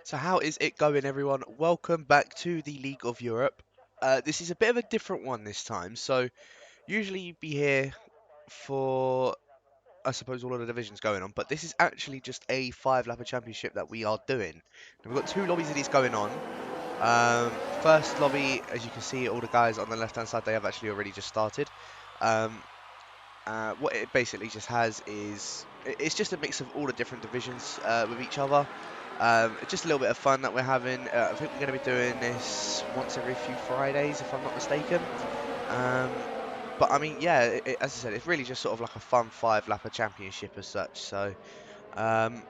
So how is it going, everyone? Welcome back to the League of Europe. This is a bit of a different one this time. So usually you'd be here for, I suppose, all of the divisions going on, but this is actually just a five-lapper championship that we are doing. And we've got two lobbies of these going on. First lobby, as you can see, all the guys on the left-hand side, they have actually already just started. Um, what it basically just has is it's just a mix of all the different divisions with each other. It's just a little bit of fun that we're having. I think we're going to be doing this once every few Fridays, if I'm not mistaken. Um, but I mean, yeah, as I said, it's really just sort of like a fun five-lapper championship as such. So, um,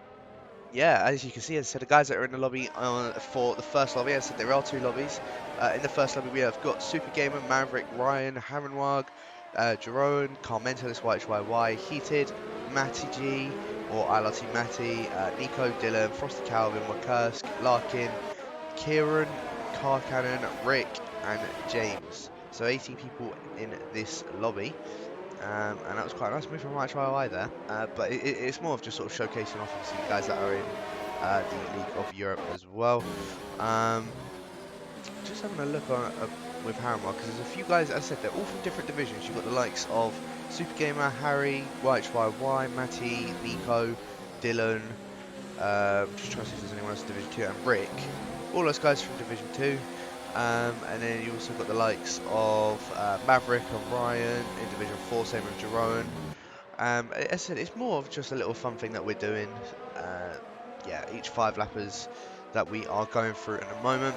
yeah, as you can see, as I said, the guys that are in the lobby for the first lobby, as I said, there are two lobbies. In the first lobby, we have got Super Gamer, Maverick, Ryan, Hamrenwag, Jerome, Carmentalist, YHYY, Heated, Matty G, or ILRT Matty, Nico, Dylan, Frosty Calvin, Wakursk, Larkin, Kieran, Car Cannon, Rick, and James. So 18 people in this lobby. And that was quite a nice move from YHYY there. But it's more of just sort of showcasing off, obviously, the guys that are in the League of Europe as well. Um, just having a look on with Harriman, because there's a few guys, as I said, they're all from different divisions. You've got the likes of Super Gamer, Harry, YHYY, Matty, Nico, Dylan, just trying to see if there's anyone else in Division 2, and Rick. All those guys from Division 2. And then you also got the likes of Maverick and Ryan in Division 4, same with Jerome. As I said, it's more of just a little fun thing that we're doing. Uh, yeah, each five lappers that we are going through in a moment.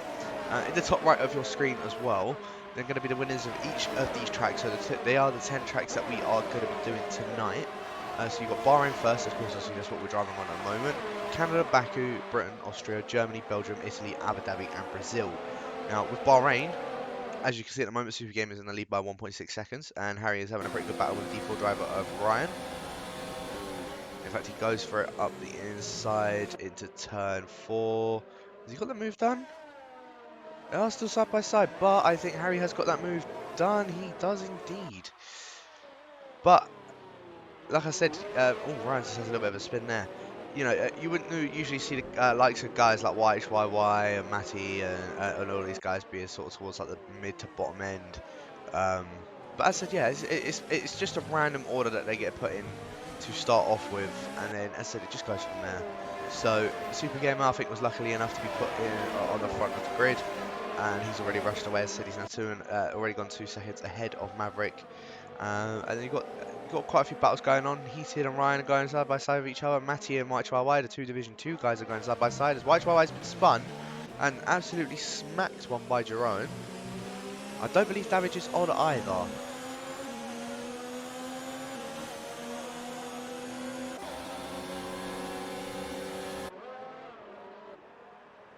In the top right of your screen as well, they're going to be the winners of each of these tracks. So they are the 10 tracks that we are going to be doing tonight. So you've got Bahrain first, of course, obviously that's what we're driving on at the moment. Canada, Baku, Britain, Austria, Germany, Belgium, Italy, Abu Dhabi, and Brazil. Now, with Bahrain, as you can see at the moment, Super Game is in the lead by 1.6 seconds, and Harry is having a pretty good battle with the D4 driver of Ryan. In fact, he goes for it up the inside into turn 4. Has he got the move done? They are still side by side, but I think Harry has got that move done. He does indeed. But, like I said, Ryan just has a little bit of a spin there. You know, you wouldn't usually see the likes of guys like YHYY and Matty and all these guys be sort of towards like the mid to bottom end. Um, but as I said, yeah, it's just a random order that they get put in to start off with, and then as I said, it just goes from there. So Super Gamer, I think, was luckily enough to be put in on the front of the grid, and he's already rushed away. As I said, he's now already gone 2 seconds ahead of Maverick. And then you've got quite a few battles going on. Heated and Ryan are going side by side with each other. Matty and YHYY, the two Division 2 guys, are going side by side as YHYY's been spun and absolutely smacked one by Jerome. I don't believe damage is on either.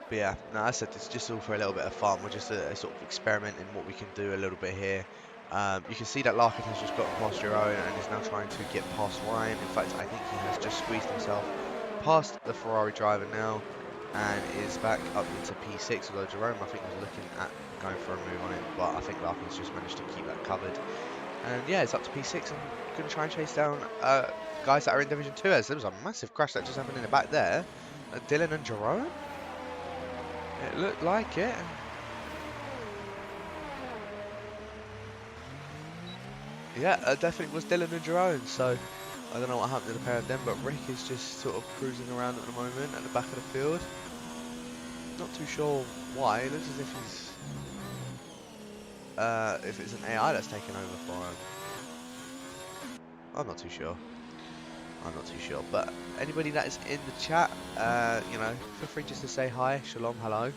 But yeah, no, I said it's just all for a little bit of fun. We're just a sort of experimenting what we can do a little bit here. You can see that Larkin has just gotten past Jerome and is now trying to get past Ryan. In fact, I think he has just squeezed himself past the Ferrari driver now and is back up into P6, although Jerome, I think, was looking at going for a move on it, but I think Larkin's just managed to keep that covered. And yeah, it's up to P6. I'm going to try and chase down guys that are in Division 2, as there was a massive crash that just happened in the back there. Dylan and Jerome? It looked like it. Yeah, it definitely was Dylan and Jerome, so I don't know what happened to the pair of them, but Rick is just sort of cruising around at the moment at the back of the field. Not too sure why. It looks as if it's an AI that's taken over for him. I'm not too sure. I'm not too sure, but anybody that is in the chat, you know, feel free just to say hi, shalom, hello.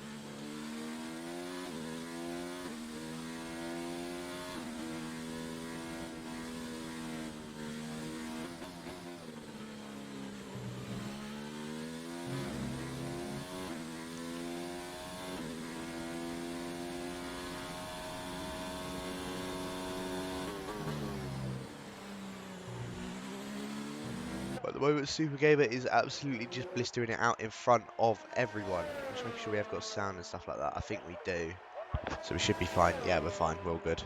But at the moment, Super Gamer is absolutely just blistering it out in front of everyone. Just making sure we have got sound and stuff like that. I think we do. So we should be fine. Yeah, we're fine. We're all good.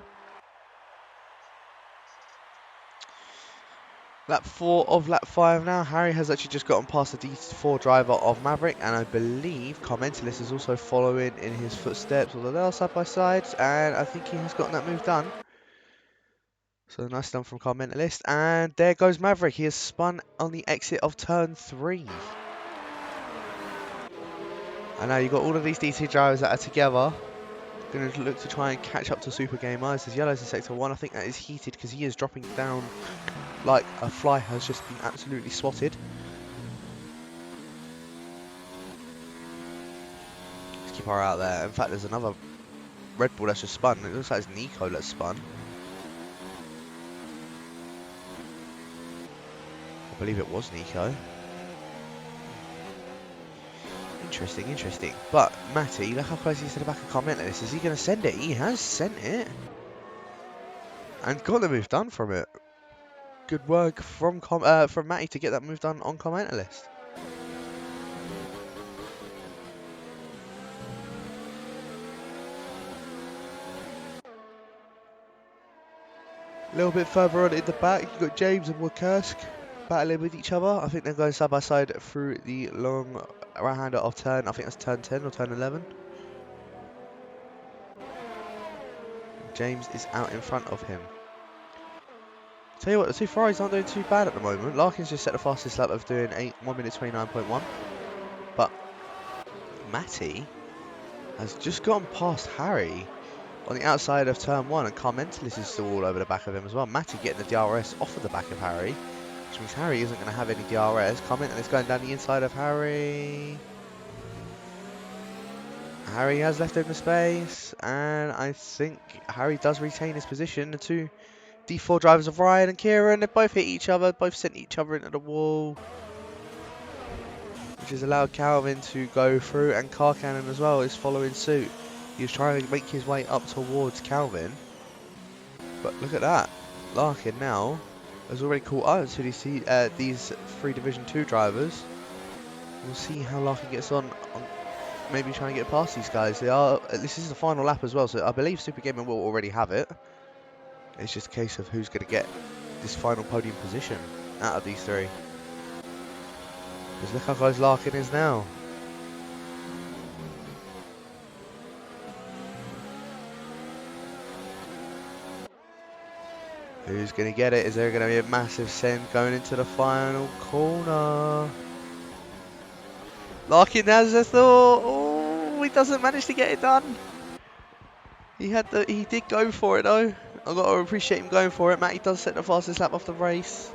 Lap 4 of lap 5 now. Harry has actually just gotten past the D4 driver of Maverick, and I believe Carmentalist is also following in his footsteps, although they are side by side, and I think he has gotten that move done. So nice done from Carmentalist, and there goes Maverick. He has spun on the exit of turn 3. And now you've got all of these DT drivers that are together. Going to look to try and catch up to Super Gamer. This is Yellow's in Sector 1. I think that is heated because he is dropping down like a fly has just been absolutely swatted. Let's keep our eye out there. In fact, there's another Red Bull that's just spun. It looks like it's Nico that's spun. I believe it was Nico. Interesting, interesting. But Matty, look how close he is to the back of Carmentalist. Is he going to send it? He has sent it. And got the move done from it. Good work from Matty to get that move done on Carmentalist. A little bit further on in the back, you've got James and Wakursk battling with each other. I think they're going side by side through the long right-hander of turn, I think that's turn 10 or turn 11. James is out in front of him. Tell you what, the two Ferraris aren't doing too bad at the moment. Larkin's just set the fastest lap of doing 1 minute 29.1. But Matty has just gone past Harry on the outside of turn 1, and Carmentalist is still all over the back of him as well. Matty getting the DRS off of the back of Harry, which means Harry isn't going to have any DRS. Carmentalist going down the inside of Harry. Harry has left open space, and I think Harry does retain his position. The two D4 drivers of Ryan and Kieran, they both hit each other, both sent each other into the wall, which has allowed Calvin to go through, and Car Cannon as well is following suit. He's trying to make his way up towards Calvin, but look at that. Larkin now has already caught up to these 3 Division 2 drivers. We'll see how Larkin gets on maybe trying to get past these guys. This is the final lap as well, so I believe Super Gamer will already have it. It's just a case of who's going to get this final podium position out of these 3. Because look how close Larkin is now. Who's going to get it? Is there going to be a massive send going into the final corner? Larkin has a thought. Oh, he doesn't manage to get it done. He did go for it though. I've got to appreciate him going for it. Matty does set the fastest lap of the race.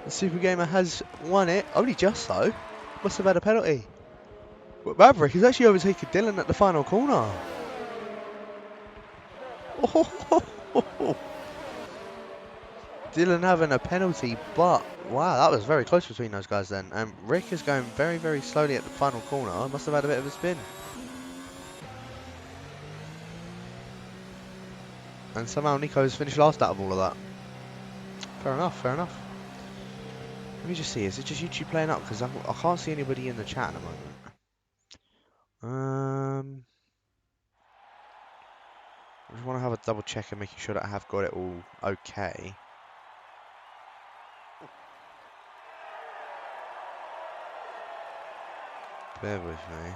The Super Gamer has won it. Only just though. Must have had a penalty. But Maverick has actually overtaken Dylan at the final corner. Oh, Dylan having a penalty, but wow, that was very close between those guys then. And Rick is going very, very slowly at the final corner. Must have had a bit of a spin. And somehow Nico's finished last out of all of that. Fair enough, fair enough. Let me just see, is it just YouTube playing up? Because I can't see anybody in the chat at the moment. I just want to have a double check and making sure that I have got it all okay. Bear with me.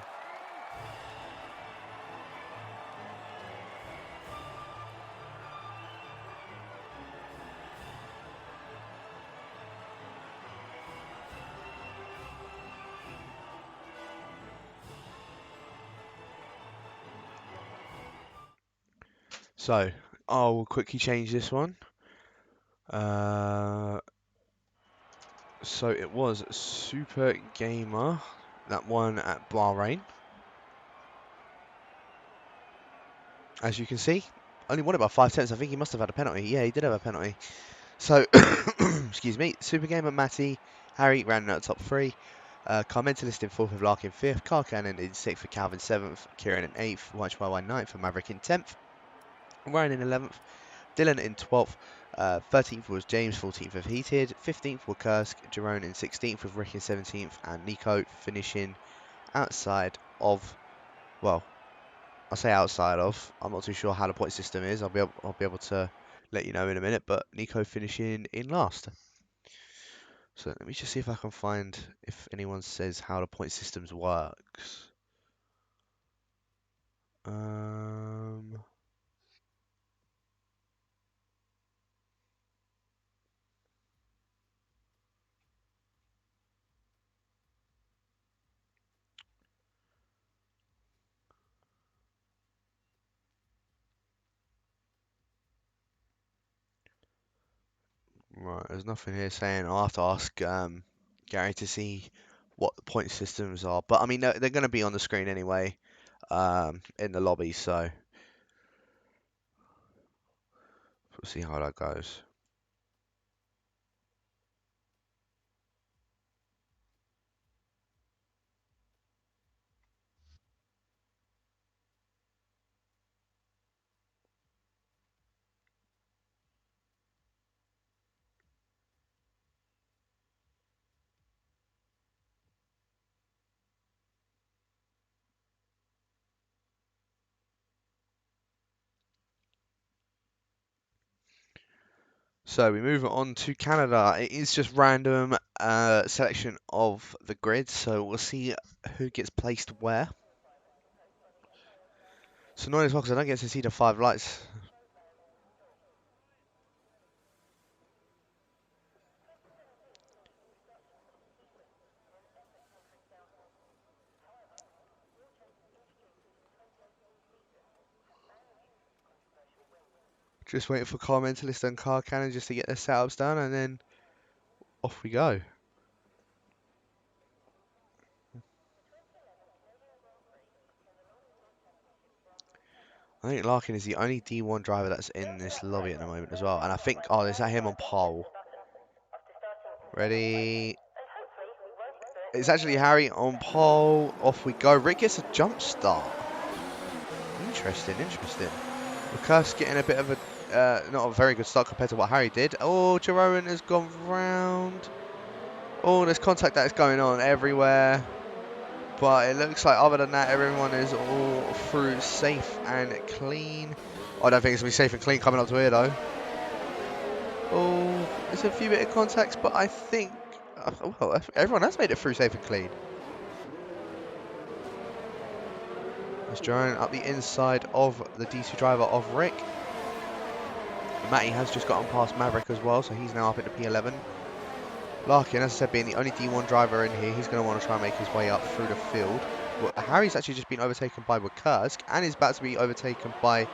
So, I will quickly change this one. So it was Super Gamer that won at Bahrain. As you can see, only won it by 5 tenths. I think he must have had a penalty. Yeah, he did have a penalty. So, excuse me, Super Gamer, Matty, Harry rounding out the top 3. Carmentalist in 4th with Larkin 5th. Car Cannon in 6th for Calvin 7th. Kieran in 8th. Watch by 9th for Maverick in 10th. Ryan in 11th. Dylan in 12th. 13th was James, 14th of Heated. 15th were Kursk, Jerome in 16th with Rick in 17th. And Nico finishing outside of, well, I say outside of. I'm not too sure how the point system is. I'll be able to let you know in a minute. But Nico finishing in last. So let me just see if I can find if anyone says how the point systems works. Um, right, there's nothing here saying. I'll have to ask Gary to see what the point systems are. But I mean, they're going to be on the screen anyway, in the lobby. So we'll see how that goes. So we move on to Canada. It is just random selection of the grid. So we'll see who gets placed where. So annoying as well because I don't get to see the 5 lights. Just waiting for Car Mentalist and Car Cannon just to get their setups done, and then off we go. I think Larkin is the only D1 driver that's in this lobby at the moment as well. And I think, oh, is that him on pole? Ready? It's actually Harry on pole. Off we go. Rick gets a jump start. Interesting, interesting. Lucas getting a bit of a, not a very good start compared to what Harry did. Oh, Jeroen has gone round. Oh, there's contact that is going on everywhere. But it looks like other than that, everyone is all through safe and clean. I don't think it's going to be safe and clean coming up to here, though. Oh, there's a few bit of contacts, but I think, well, everyone has made it through safe and clean. It's Jeroen up the inside of the D2 driver of Rick. Matty has just gotten past Maverick as well, so he's now up at the P11. Larkin, as I said, being the only D1 driver in here, he's going to want to try and make his way up through the field. Well, Harry's actually just been overtaken by Wakursk and is about to be overtaken by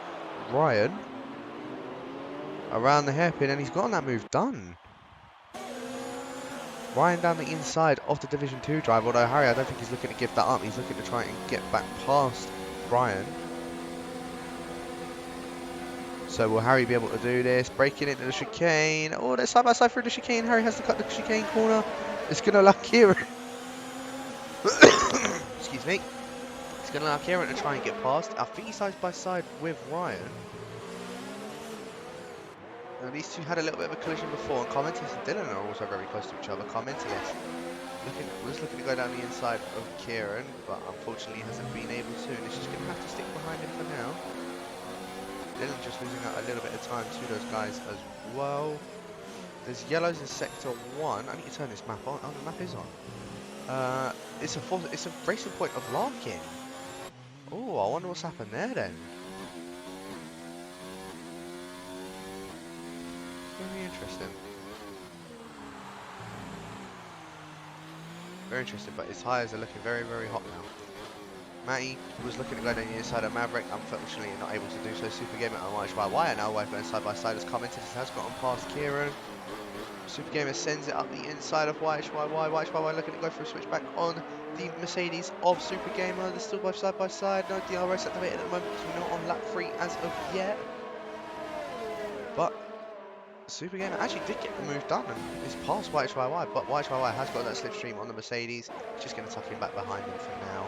Ryan around the hairpin, and he's gotten that move done. Ryan down the inside of the Division 2 driver, although Harry, I don't think he's looking to give that up. He's looking to try and get back past Ryan. So will Harry be able to do this? Breaking into the chicane. Oh, they're side by side through the chicane. Harry has to cut the chicane corner. It's going to allow Kieran. Excuse me. It's going to allow Kieran to try and get past. I think he's side by side with Ryan. Now, these two had a little bit of a collision before, and Carmentis and Dylan are also very close to each other. Carmentis was looking to go down the inside of Kieran, but unfortunately hasn't been able to, and he's just going to have to stick behind him for now. Dylan just losing out a little bit of time to those guys as well. There's yellows in sector 1. I need to turn this map on. Oh, the map is on. It's a racing point of Larkin. Oh, I wonder what's happened there then. Very interesting. Very interesting, but his tyres are looking very, very hot now. Matty was looking to go down the inside of Maverick, unfortunately not able to do so. Super Gamer and YHYY are now going side by side as Carmentis has gotten past Kieran. Super Gamer sends it up the inside of YHYY. YHYY looking to go for a switch back on the Mercedes of Super Gamer. They're still both side by side. No DRS activated at the moment because we're not on lap 3 as of yet. But Super Gamer actually did get the move done and is past YHYY, but YHYY has got that slipstream on the Mercedes. Just going to tuck him back behind him for now,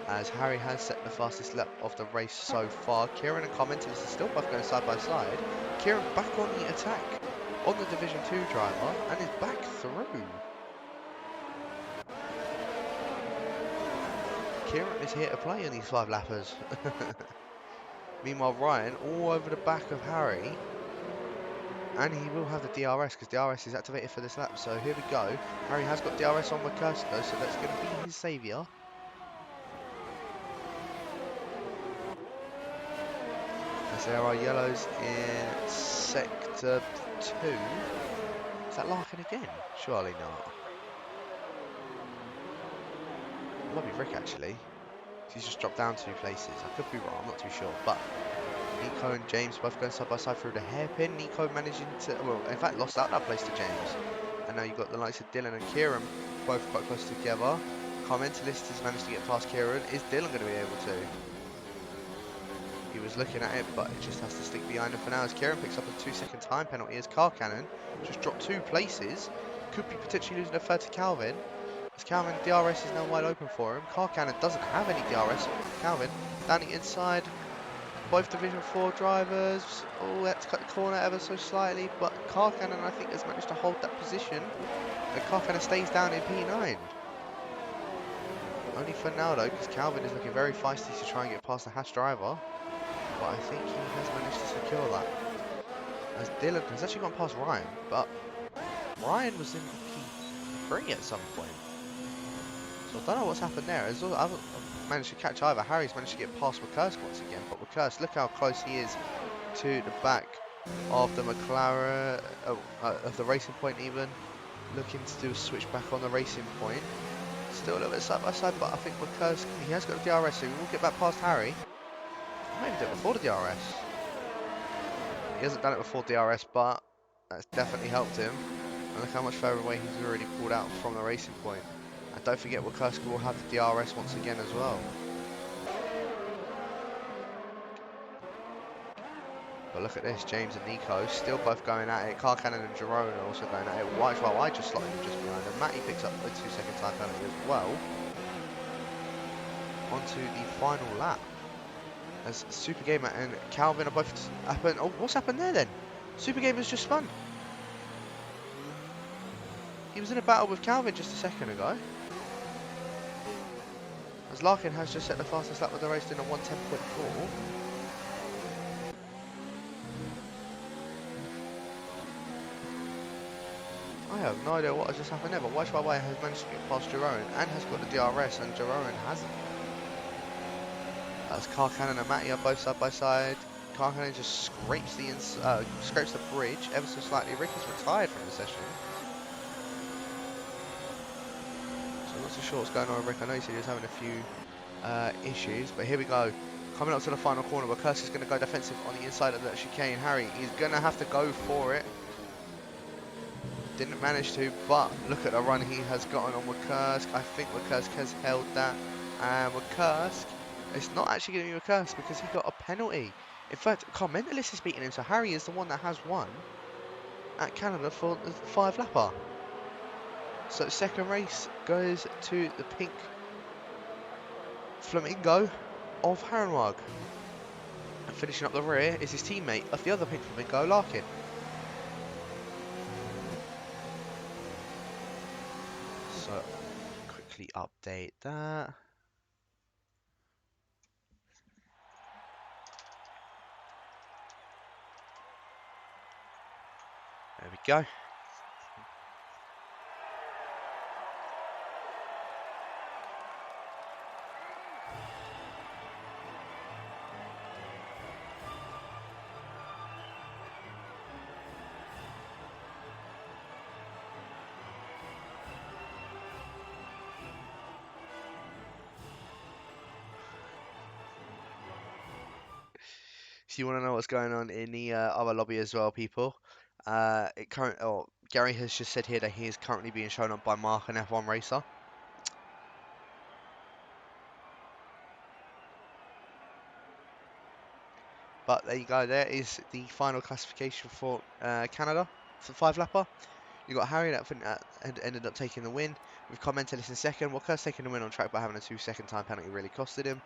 as Harry has set the fastest lap of the race so far. Kieran and Carmentis are still both going side by side. Kieran back on the attack on the Division 2 driver and is back through. Kieran is here to play in these 5 lappers. Meanwhile, Ryan all over the back of Harry. And he will have the DRS because DRS is activated for this lap. So here we go. Harry has got DRS on McCursker, so that's going to be his saviour. As there are yellows in sector 2. Is that Larkin again? Surely not. It might be Rick actually. He's just dropped down 2 places. I could be wrong, I'm not too sure. But Nico and James both going side by side through the hairpin. Nico managing to, well, in fact, lost out that place to James. And now you've got the likes of Dylan and Kieran both quite close together. Mentalist has managed to get past Kieran. Is Dylan going to be able to? He was looking at it, but it just has to stick behind him for now as Kieran picks up a 2-second time penalty as Car Cannon just dropped 2 places. Could be potentially losing a third to Calvin. As Calvin, DRS is now wide open for him. Car Cannon doesn't have any DRS. Calvin down the inside. Both Division 4 drivers. Oh, had to cut the corner ever so slightly, but Car Cannon, I think, has managed to hold that position. And Car Cannon stays down in P9. Only for now, though, because Calvin is looking very feisty to try and get past the Haas driver. But I think he has managed to secure that. As Dylan has actually gone past Ryan, but Ryan was in P3 at some point. So I don't know what's happened there. I've managed to catch either. Harry's managed to get past McCursk once again, but McCursk, look how close he is to the back of the McLaren, of the Racing Point even. Looking to do a switch back on the Racing Point. Still a little bit side by side, but I think McCursk, he has got the DRS, so he will get back past Harry. Maybe do it before the DRS. He hasn't done it before DRS, but that's definitely helped him. And look how much further away he's already pulled out from the Racing Point. And don't forget, Kurska will have the DRS once again as well. But look at this, James and Nico still both going at it. Car Cannon and Jerome are also going at it. I just slotted him just behind him. Matty picks up a 2-second time penalty as well. Onto the final lap. As Super Gamer and Calvin are both happened. Oh, what's happened there then? Super Gamer's just spun. He was in a battle with Calvin just a second ago. As Larkin has just set the fastest lap of the race in a 1:10.4. I have no idea what has just happened there, but YYY has managed to get past Jerome and has got the DRS, and Jerome hasn't. As Car Cannon and Matty are both side by side. Car Cannon just scrapes the bridge ever so slightly. Rick is retired from the session. So I'm not so sure what's going on with Rick. I know he said he was having a few issues, but here we go. Coming up to the final corner, where Kursk is going to go defensive on the inside of that chicane. Harry, he's going to have to go for it. Didn't manage to, but look at the run he has gotten on McCursk. I think McCursk has held that. And McCursk, it's not actually going to be McCursk because he got a penalty. In fact, Mentalist is beating him, so Harry is the one that has won at Canada for the 5-lapper. So second race goes to the pink flamingo of Herrenwag. And finishing up the rear is his teammate of the other pink flamingo, Larkin. So quickly update that. There we go. So you want to know what's going on in the other lobby as well, people? Gary has just said here that he is currently being shown up by Mark, an F1 racer. But there you go. There is the final classification for Canada for 5-lapper. You got Harry that ended up taking the win. We've commented this in second. Well, Kurt's taking the win on track by having a 2-second time penalty really costed him.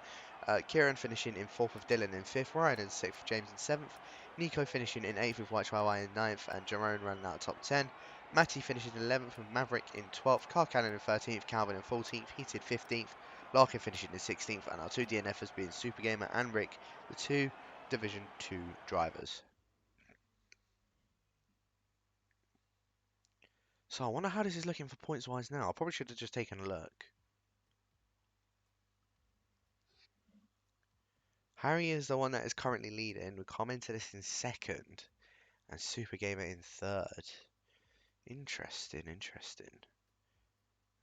Kieran finishing in 4th with Dylan in 5th. Ryan in 6th, James in 7th. Nico finishing in 8th with YYY in 9th. And Jerome running out top 10. Matty finishing in 11th with Maverick in 12th. Car Cannon in 13th. Calvin in 14th. Heated 15th. Larkin finishing in 16th. And our 2 DNFers being Super Gamer and Rick, the 2 Division 2 drivers. So I wonder how this is looking for points wise now. I probably should have just taken a look. Harry is the one that is currently leading, with Commentalis in second, and Super Gamer in third. Interesting, interesting.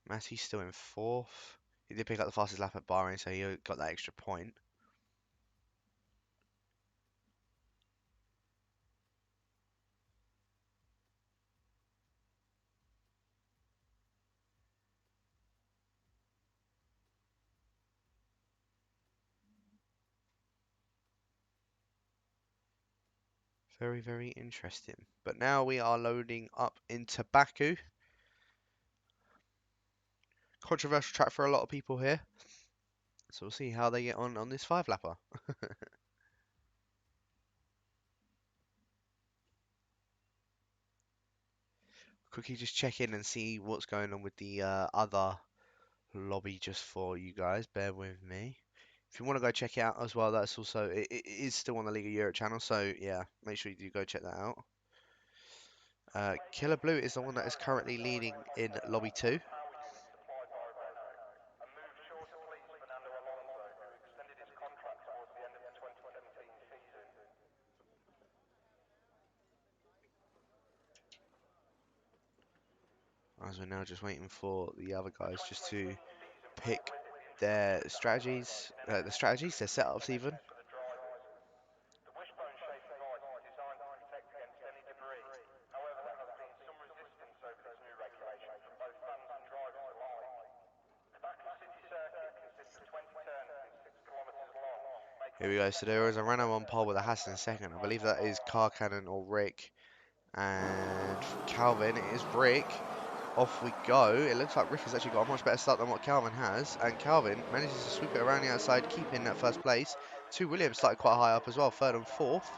Matty's still in fourth. He did pick up the fastest lap at Bahrain, so he got that extra point. Very, very interesting. But now we are loading up into Baku. Controversial track for a lot of people here. So we'll see how they get on this 5-lapper. Quickly just check in and see what's going on with the other lobby just for you guys. Bear with me. If you want to go check it out as well, that's also, it is still on the League of Europe channel. So yeah, make sure you do go check that out. Killer Blue is the one that is currently leading in lobby 2. As we're now just waiting for the other guys just to pick their strategies, their setups even. Here we go. So there is a Renault on pole with a Hassan second. I believe that is Car Cannon or Rick. And Calvin, it is Rick. Off we go. It looks like Rick has actually got a much better start than what Calvin has. And Calvin manages to sweep it around the outside, keeping that first place. Two Williams started quite high up as well, third and fourth.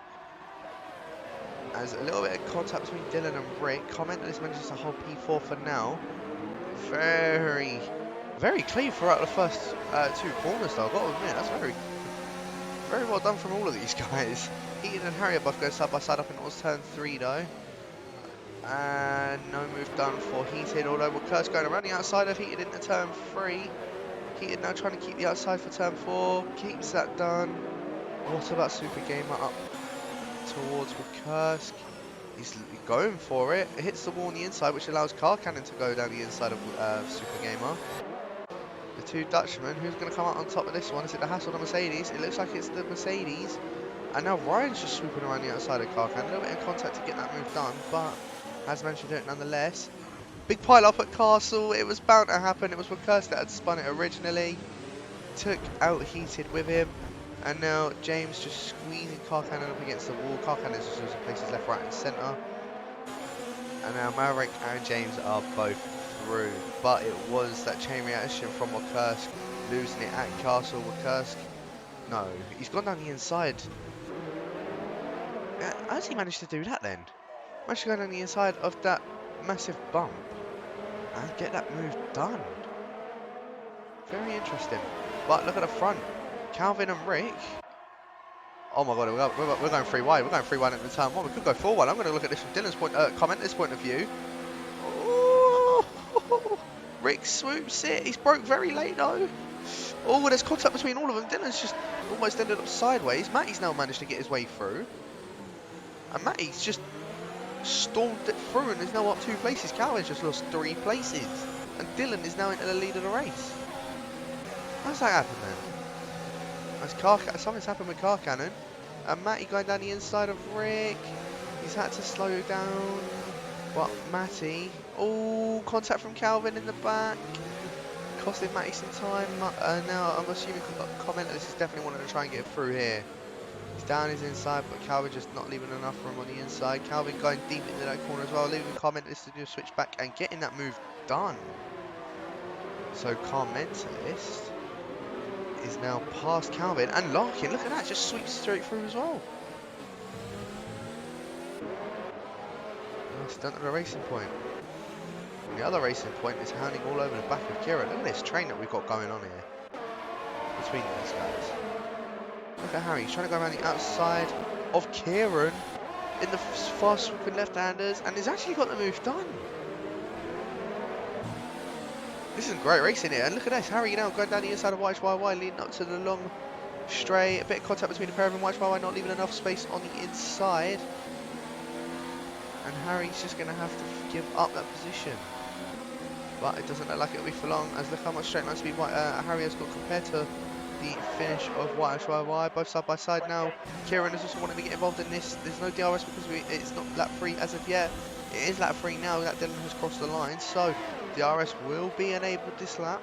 As a little bit of contact between Dylan and Rick. Commentalis manages to hold P4 for now. Very, very clean throughout the first 2 corners though, I've got to admit. That's very well done from all of these guys. Heaton and Harry are both going side by side up in towards turn 3 though. And no move done for Heated, although Kurt's going around the outside of Heated into turn 3. Heated now trying to keep the outside for turn 4, keeps that done. What about Super Gamer up towards Kursk? He's going for it. It hits the wall on the inside, which allows Car Cannon to go down the inside of Super Gamer. The two Dutchmen, who's going to come out on top of this one? Is it the Haas or the Mercedes? It looks like it's the Mercedes. And now Ryan's just swooping around the outside of Car Cannon. A little bit of contact to get that move done, but has managed to do it nonetheless. Big pile up at Castle. It was bound to happen. It was Kursk that had spun it originally. Took out Heated with him. And now James just squeezing Car Cannon up against the wall. Car Cannon just losing places left, right and centre. And now Maverick and James are both through. But it was that chain reaction from Kursk losing it at Castle. Kursk, no, he's gone down the inside. How does he manage to do that then? Managed to go down the inside of that massive bump and get that move done. Very interesting. But look at the front. Calvin and Rick. Oh my god, we're going 3 wide. We're going 3 wide into turn 1. We could go 4 wide. I'm going to look at this from Dylan's commentator's point of view. Ooh. Rick swoops it. He's broke very late though. Oh, there's contact between all of them. Dylan's just almost ended up sideways. Matty's now managed to get his way through. And Matty's just stormed it through and is now up 2 places. Calvin's just lost 3 places. And Dylan is now into the lead of the race. How's that happen then? Something's happened with Car Cannon. And Matty going down the inside of Rick. He's had to slow down. But Matty. Oh, contact from Calvin in the back. Costing Matty some time. Now I'm assuming commenter this is definitely wanting to try and get through here. He's down his inside, but Calvin just not leaving enough room on the inside. Calvin going deep into that corner as well, leaving Commentalist to do a switch back and getting that move done. So Commentalist is now past Calvin, and Larkin, look at that, just sweeps straight through as well. Nice done at the racing point. And the other racing point is hounding all over the back of Kieran. Look at this train that we've got going on here between these guys. Look at Harry, he's trying to go around the outside of Kieran in the fast swooping left-handers, and he's actually got the move done. This is great racing here, and look at this. Harry now going down the inside of YHYY, leading up to the long straight. A bit of contact between the pair of them. YHYY not leaving enough space on the inside. And Harry's just going to have to give up that position. But it doesn't look like it'll be for long, as look how much straight line speed Harry has got compared to the finish of YHYY. Both side by side now. Kieran is also wanting to get involved in this. There's no DRS because it's not lap 3 as of yet. It is lap 3 now that Dylan has crossed the line, so DRS will be enabled this lap.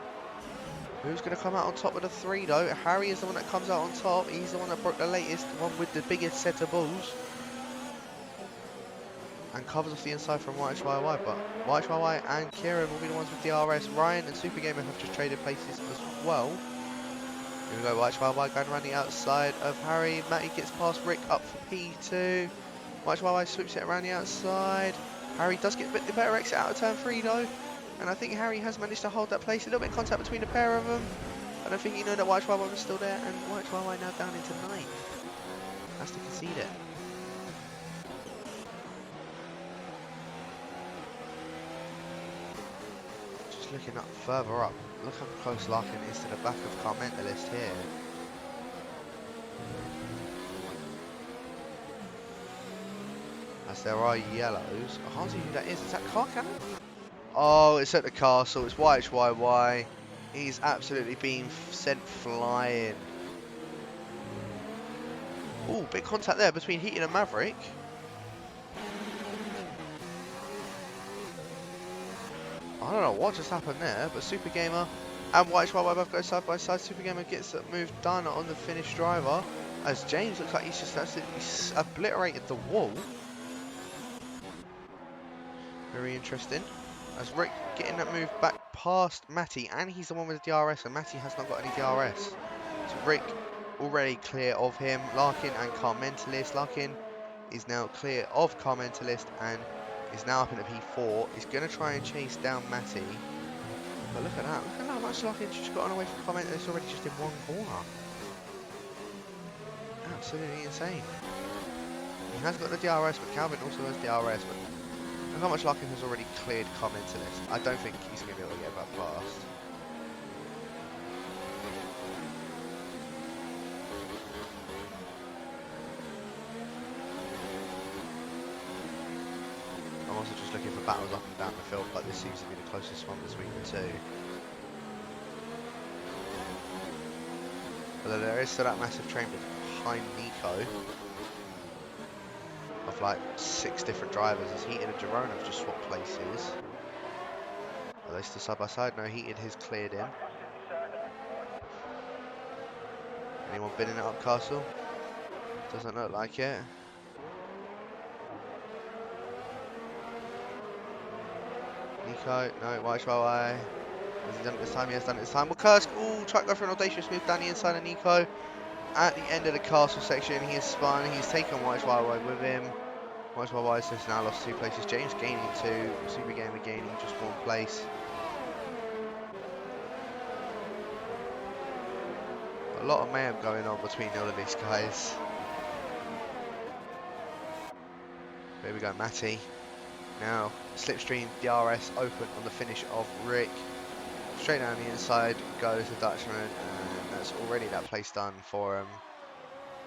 Who's going to come out on top of the 3 though? Harry is the one that comes out on top. He's the one that broke the latest, the one with the biggest set of balls. And covers off the inside from YHYY, but YHYY and Kieran will be the ones with DRS. Ryan and Super Gamer have just traded places as well. Here we go, YHYY going around the outside of Harry. Matty gets past Rick up for P2. YHYY swoops it around the outside. Harry does get a bit the better exit out of turn 3 though. And I think Harry has managed to hold that place. A little bit of contact between the pair of them. I don't think you know that YHYY was still there, and YHYY now down into 9th. Has to concede it. Just looking up further up. Look how close Larkin is to the back of Carmentalist here. As there are yellows. I can't see who that is. Is that Car Cannon? Oh, it's at the castle. It's YHYY. He's absolutely been sent flying. Oh, big contact there between Heaton and Maverick. I don't know what just happened there, but Super Gamer and YHYY both go side by side. Super Gamer gets that move done on the finished driver, as James looks like he's just absolutely obliterated the wall. Very interesting. As Rick getting that move back past Matty, and he's the one with the DRS, and Matty has not got any DRS. So Rick already clear of him. Larkin and Carmentalist. Larkin is now clear of Carmentalist and is now up into P4. He's going to try and chase down Matty. But look at that. Look at how much Larkin's just gotten away from Carmentalist already just in one corner. Absolutely insane. He has got the DRS, but Calvin also has DRS. But look how much Larkin has already cleared Carmentalist. I don't think he's going to be able to get that past. I'm also just looking for battles up and down the field, but this seems to be the closest one between the two. Although there is still that massive train behind Nico of like 6 different drivers, as Heated and Jerome have just swapped places. Are they still side by side? No, Heated has cleared him. Anyone bidding it up, Castle? Doesn't look like it. Nico, no, YHYY. Has he done it this time? He has done it this time. Well, Kursk, ooh, try to go for an audacious move down the inside of Nico. At the end of the castle section, he has spun. He's taken YHYY with him. YHYY has now lost 2 places. James gaining 2. Super Gamer gaining just 1 place. A lot of mayhem going on between all of these guys. There we go, Matty. Now, Slipstream DRS open on the finish of Rick. Straight down the inside goes the Dutchman, and that's already that place done for him.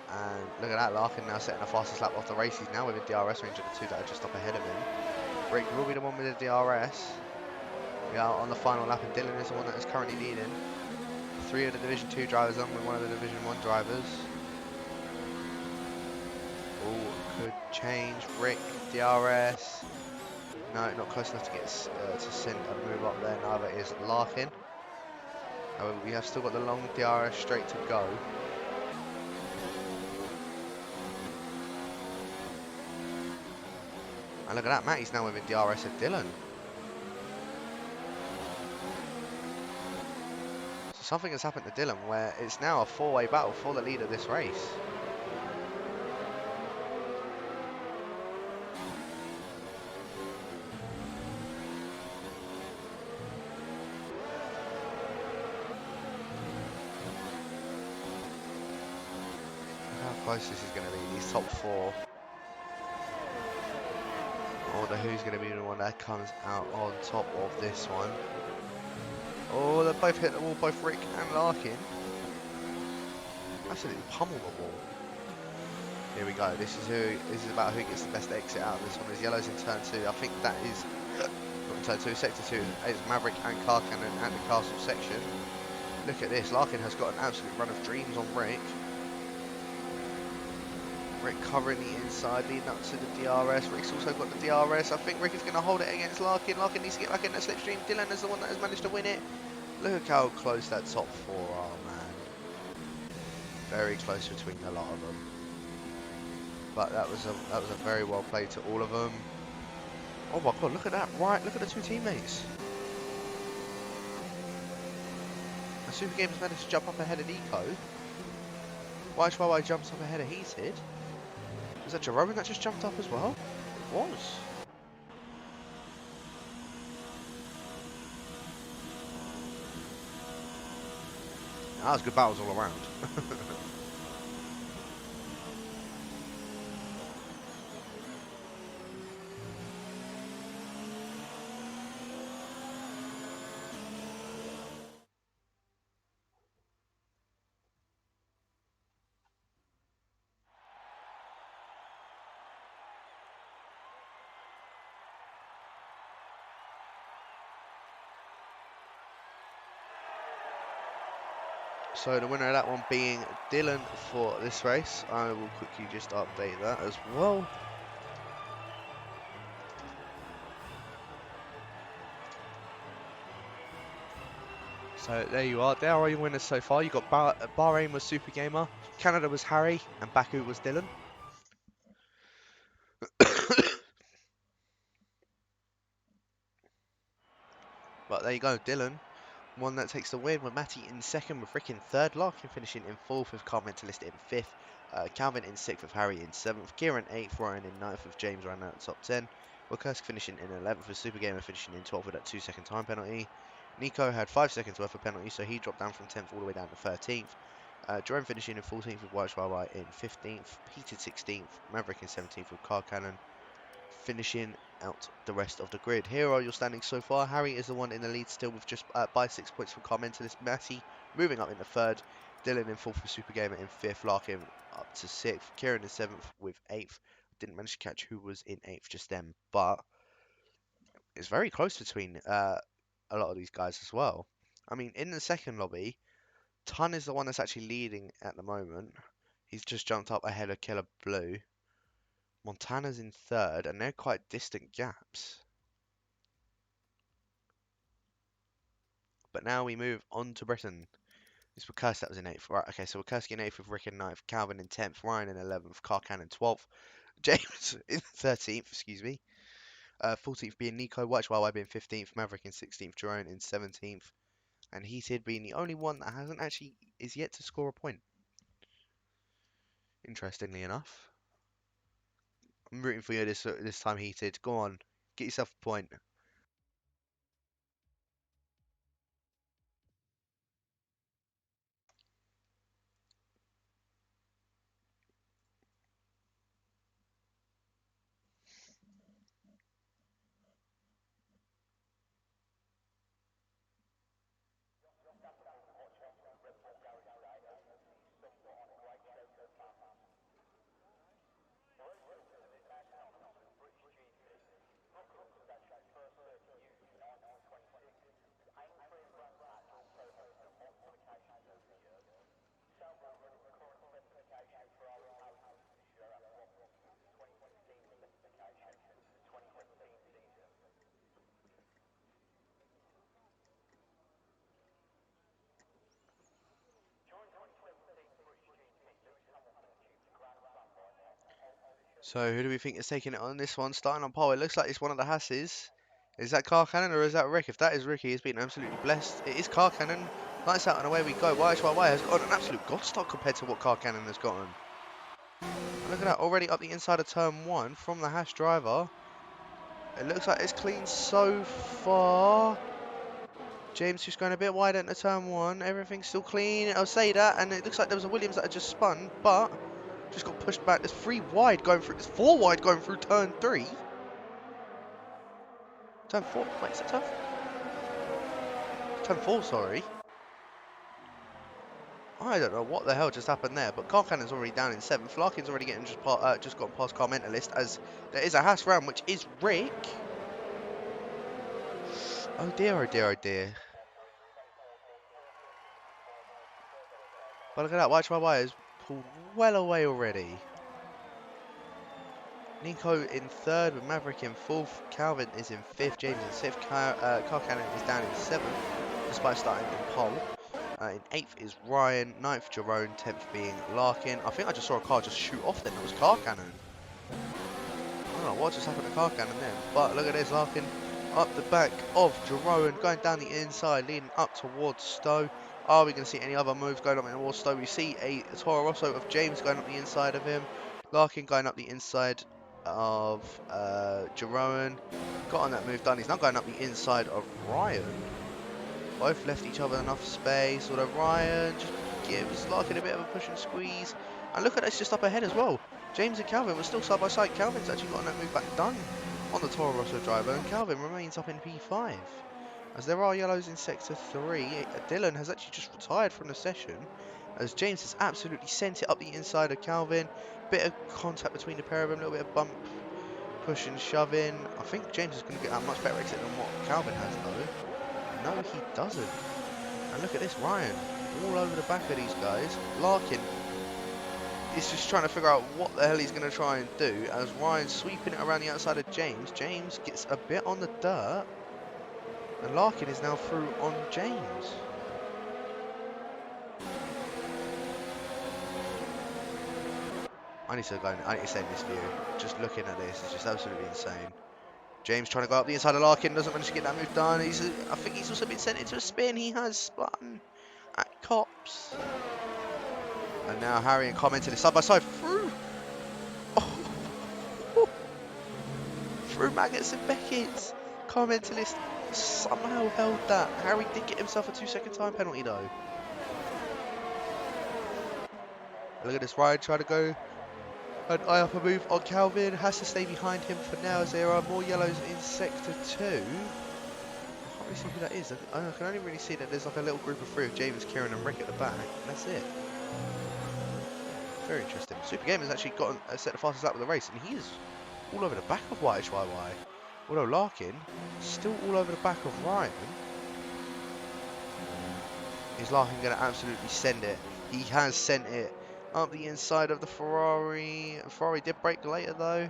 And look at that, Larkin now setting the fastest lap off the race. He's now within DRS range of the 2 that are just up ahead of him. Rick will be the one with the DRS. We are on the final lap, and Dylan is the one that is currently leading. 3 of the Division 2 drivers on with 1 of the Division 1 drivers. All could change. Rick, DRS. No, not close enough to get to send a move up there. Neither is Larkin. However, we have still got the long DRS straight to go. And look at that, Matty's now within DRS of Dylan. So something has happened to Dylan where it's now a 4-way battle for the lead of this race. Close this is going to be, these top 4. I wonder who's going to be the one that comes out on top of this one. Oh, they both hit the wall, both Rick and Larkin. Absolutely pummel the wall. Here we go. This is about who gets the best exit out of this one. There's yellows in turn 2. I think that is not in turn 2, sector 2. It's Maverick and Car Cannon and the castle section. Look at this. Larkin has got an absolute run of dreams on Rick. Rick covering the inside, leading up to the DRS. Rick's also got the DRS. I think Rick is going to hold it against Larkin. Larkin needs to get back in the slipstream. Dylan is the one that has managed to win it. Look how close that top 4 are, man. Very close between a lot of them. But that was a very well played to all of them. Oh my god, look at that! Right, look at the 2 teammates. And Super Games managed to jump up ahead of Nico. YHYY jumps up ahead of Heated. Was that Jerome that just jumped up as well? It was. That was good battles all around. So the winner of that one being Dylan for this race. I will quickly just update that as well. So there you are. There are your winners so far. You got Bahrain was Super Gamer, Canada was Harry, and Baku was Dylan. But there you go, Dylan. One that takes the win with Matty in second, with Rick in third, Larkin finishing in fourth, with Car Mentalist in fifth, Calvin in sixth, with Harry in seventh, Kieran eighth, Ryan in ninth, with James running out the top 10, Wilkowski finishing in 11th, with Super Gamer finishing in 12th with that 2-second time penalty. Nico had 5 seconds worth of penalty, so he dropped down from 10th all the way down to 13th. Jerome finishing in 14th, with YHYY in 15th, Peter 16th, Maverick in 17th, with Car Cannon finishing out the rest of the grid. Here are your standings so far. Harry is the one in the lead still with just by 6 points from Car Mentalist. Matty moving up in the third. Dylan in fourth with Super Gamer in fifth. Larkin up to sixth. Kieran in seventh with eighth. Didn't manage to catch who was in eighth just then, but it's very close between a lot of these guys as well. I mean, in the second lobby, Ton is the one that's actually leading at the moment. He's just jumped up ahead of Killer Blue. Montana's in third, and they're quite distant gaps. But now we move on to Britain. It's Wilkowski that was in 8th. Right, okay, so Wilkowski in 8th with Rick in 9th, Calvin in 10th, Ryan in 11th, Car Cannon 12th, James in 13th, excuse me. 14th being Nico, YHYY being 15th, Maverick in 16th, Jerome in 17th, and Heated being the only one that hasn't actually is yet to score a point. Interestingly enough. I'm rooting for you this time, Heated. Go on, get yourself a point. So who do we think is taking it on this one? Starting on pole, it looks like it's one of the Hasses. Is that Car Cannon or is that Rick? If that is Ricky, he's been absolutely blessed. It is Car Cannon. Lights out and away we go. YHYY has got an absolute god start compared to what Car Cannon has gotten. And look at that, already up the inside of turn 1 from the Hash driver. It looks like it's clean so far. James just going a bit wide into turn 1. Everything's still clean. I'll say that. And it looks like there was a Williams that had just spun, but just got pushed back. There's 3 wide going through. There's 4 wide going through turn 3. Turn 4. Wait, is that turn 4? Turn 4, sorry. I don't know what the hell just happened there, but Car Cannon's already down in 7th. Larkin's already getting just gotten past Car Mentalist, as there is a Haas round, which is Rick. Oh dear, oh dear, oh dear. But look at that, YHYY has pulled well away already. Nico in 3rd, with Maverick in 4th. Calvin is in 5th, James in 6th. Car Cannon is down in 7th, despite starting in pole. In 8th is Ryan, 9th Jerome, 10th being Larkin. I think I just saw a car just shoot off then, that was Car Cannon. I don't know what just happened to Car Cannon then, but look at this, Larkin up the back of Jerome, going down the inside, leading up towards Stowe. Are we going to see any other moves going up towards Stowe? We see a Toro Rosso of James going up the inside of him. Larkin going up the inside of Jerome. Got on that move done. He's now going up the inside of Ryan. Both left each other enough space, although Ryan just gives Larkin a bit of a push and squeeze. And look at this just up ahead as well. James and Calvin were still side by side. Calvin's actually gotten that move back done on the Toro Rosso driver, and Calvin remains up in P5. As there are yellows in Sector 3, Dylan has actually just retired from the session, as James has absolutely sent it up the inside of Calvin. Bit of contact between the pair of them, a little bit of bump, push and shoving. I think James is going to get a much better exit than what Calvin has though. No, he doesn't. And look at this, Ryan, all over the back of these guys. Larkin is just trying to figure out what the hell he's going to try and do, as Ryan's sweeping it around the outside of James. James gets a bit on the dirt, and Larkin is now through on James. I need to send this view. Just looking at this is just absolutely insane. James trying to go up the inside of Larkin, doesn't manage to get that move done. I think he's also been sent into a spin. He has spun at Cops. And now Harry and commented it side by side through. Oh. Through Maggots and Beckett. Commentalist somehow held that. Harry did get himself a 2-second time penalty though. Look at this, Ryan trying to go an eye up a move on Calvin. Has to stay behind him for now, as there are more yellows in Sector 2. I can't really see who that is. I can only really see that there's like a little group of 3 of James, Kieran and Rick at the back. And that's it. Very interesting. Super Gamer has actually gotten set the fastest lap of the race, and he is all over the back of YHYY. Although Larkin still all over the back of Ryan. Is Larkin going to absolutely send it? He has sent it up the inside of the Ferrari. Ferrari did brake later though,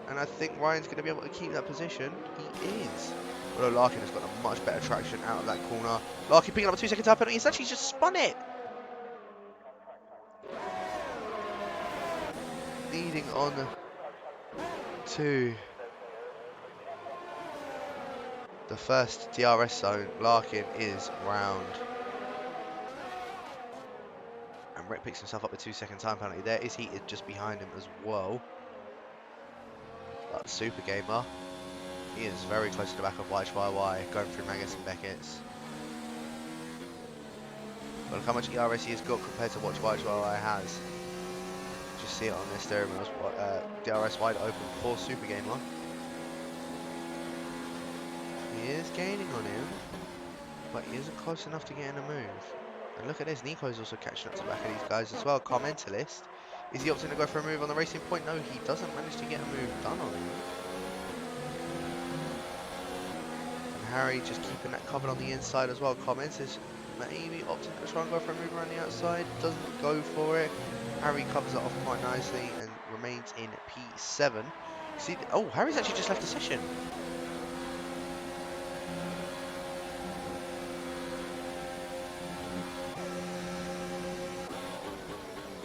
and I think Ryan's going to be able to keep that position. He is. Although Larkin has got a much better traction out of that corner. Larkin picking up a 2-second time penalty. He's actually just spun it. Leading on to the first DRS zone. Larkin is round. And Rick picks himself up a 2-second time penalty there. Is heated just behind him as well. But Super Gamer, he is very close to the back of YHYY, going through Maggots and Beckett's. But look how much ERS he has got compared to what YHYY has. Just see it on their steering wheels. DRS wide open for Super Gamer. He is gaining on him, but he isn't close enough to getting a move. And look at this, Nico's also catching up to the back of these guys as well. Commentalist, is he opting to go for a move on the racing point? No, he doesn't manage to get a move done on him. And Harry just keeping that covered on the inside as well. Commentalist maybe opting to try and go for a move around the outside, doesn't go for it. Harry covers it off quite nicely and remains in P7. See, oh, Harry's actually just left the session.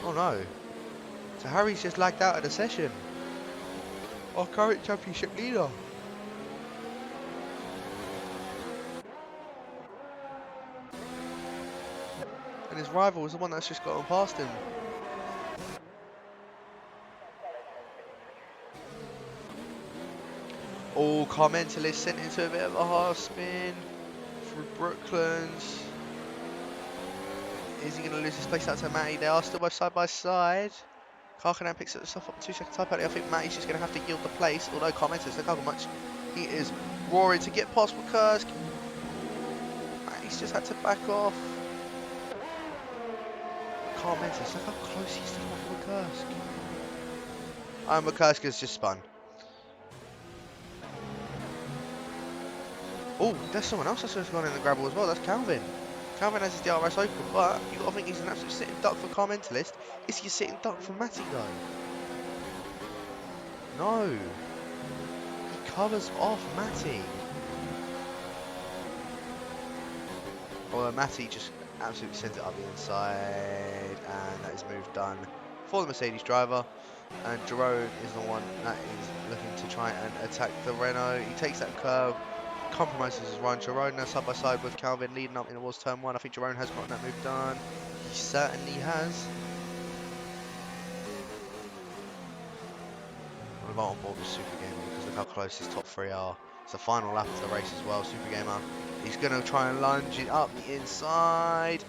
Oh no. So Harry's just lagged out of the session. Our current championship leader. And his rival is the one that's just gotten past him. Oh, Commentalist sent into a bit of a half spin through Brooklands. Is he going to lose his place out to Matty? They are still both side by side. Karkanen picks himself up a 2-second time penalty. I think Matty's just going to have to yield the place. Although Commentalist, look how much he is roaring to get past Kursk. He's just had to back off. Can't mention, look how close he's taken off McCursk. Oh, McCursk has just spun. Oh, there's someone else that's just gone in the gravel as well. That's Calvin. Calvin has his DRS open, but you got to think he's an absolute sitting duck for Car Mentalist. Is he a sitting duck for Matty though? No. He covers off Matty. Well, Matty just absolutely sends it up the inside, and that is move done for the Mercedes driver. And Jerome is the one that is looking to try and attack the Renault. He takes that curve, compromises his run. Jerome now side by side with Calvin, leading up in towards turn one. I think Jerome has gotten that move done. He certainly has. We'll go on board with Super Gamer because look how close his top three are. It's the final lap of the race as well. Super Gamer, he's going to try and lunge it up the inside.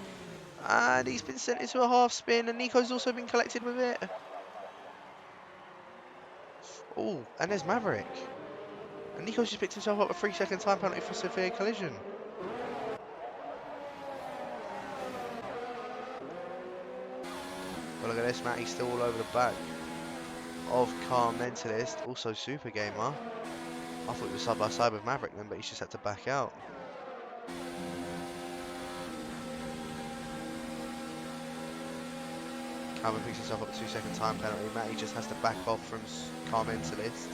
And he's been sent into a half spin, and Nico's also been collected with it. Oh, and there's Maverick. And Nico's just picked himself up a 3-second time penalty for severe collision. But look at this, Matty's still all over the back of Car Mentalist, also Super Gamer. I thought he was side by side with Maverick then, but he's just had to back out. Calvin picks himself up a 2-second time penalty. Matty just has to back off from Car Mentalist.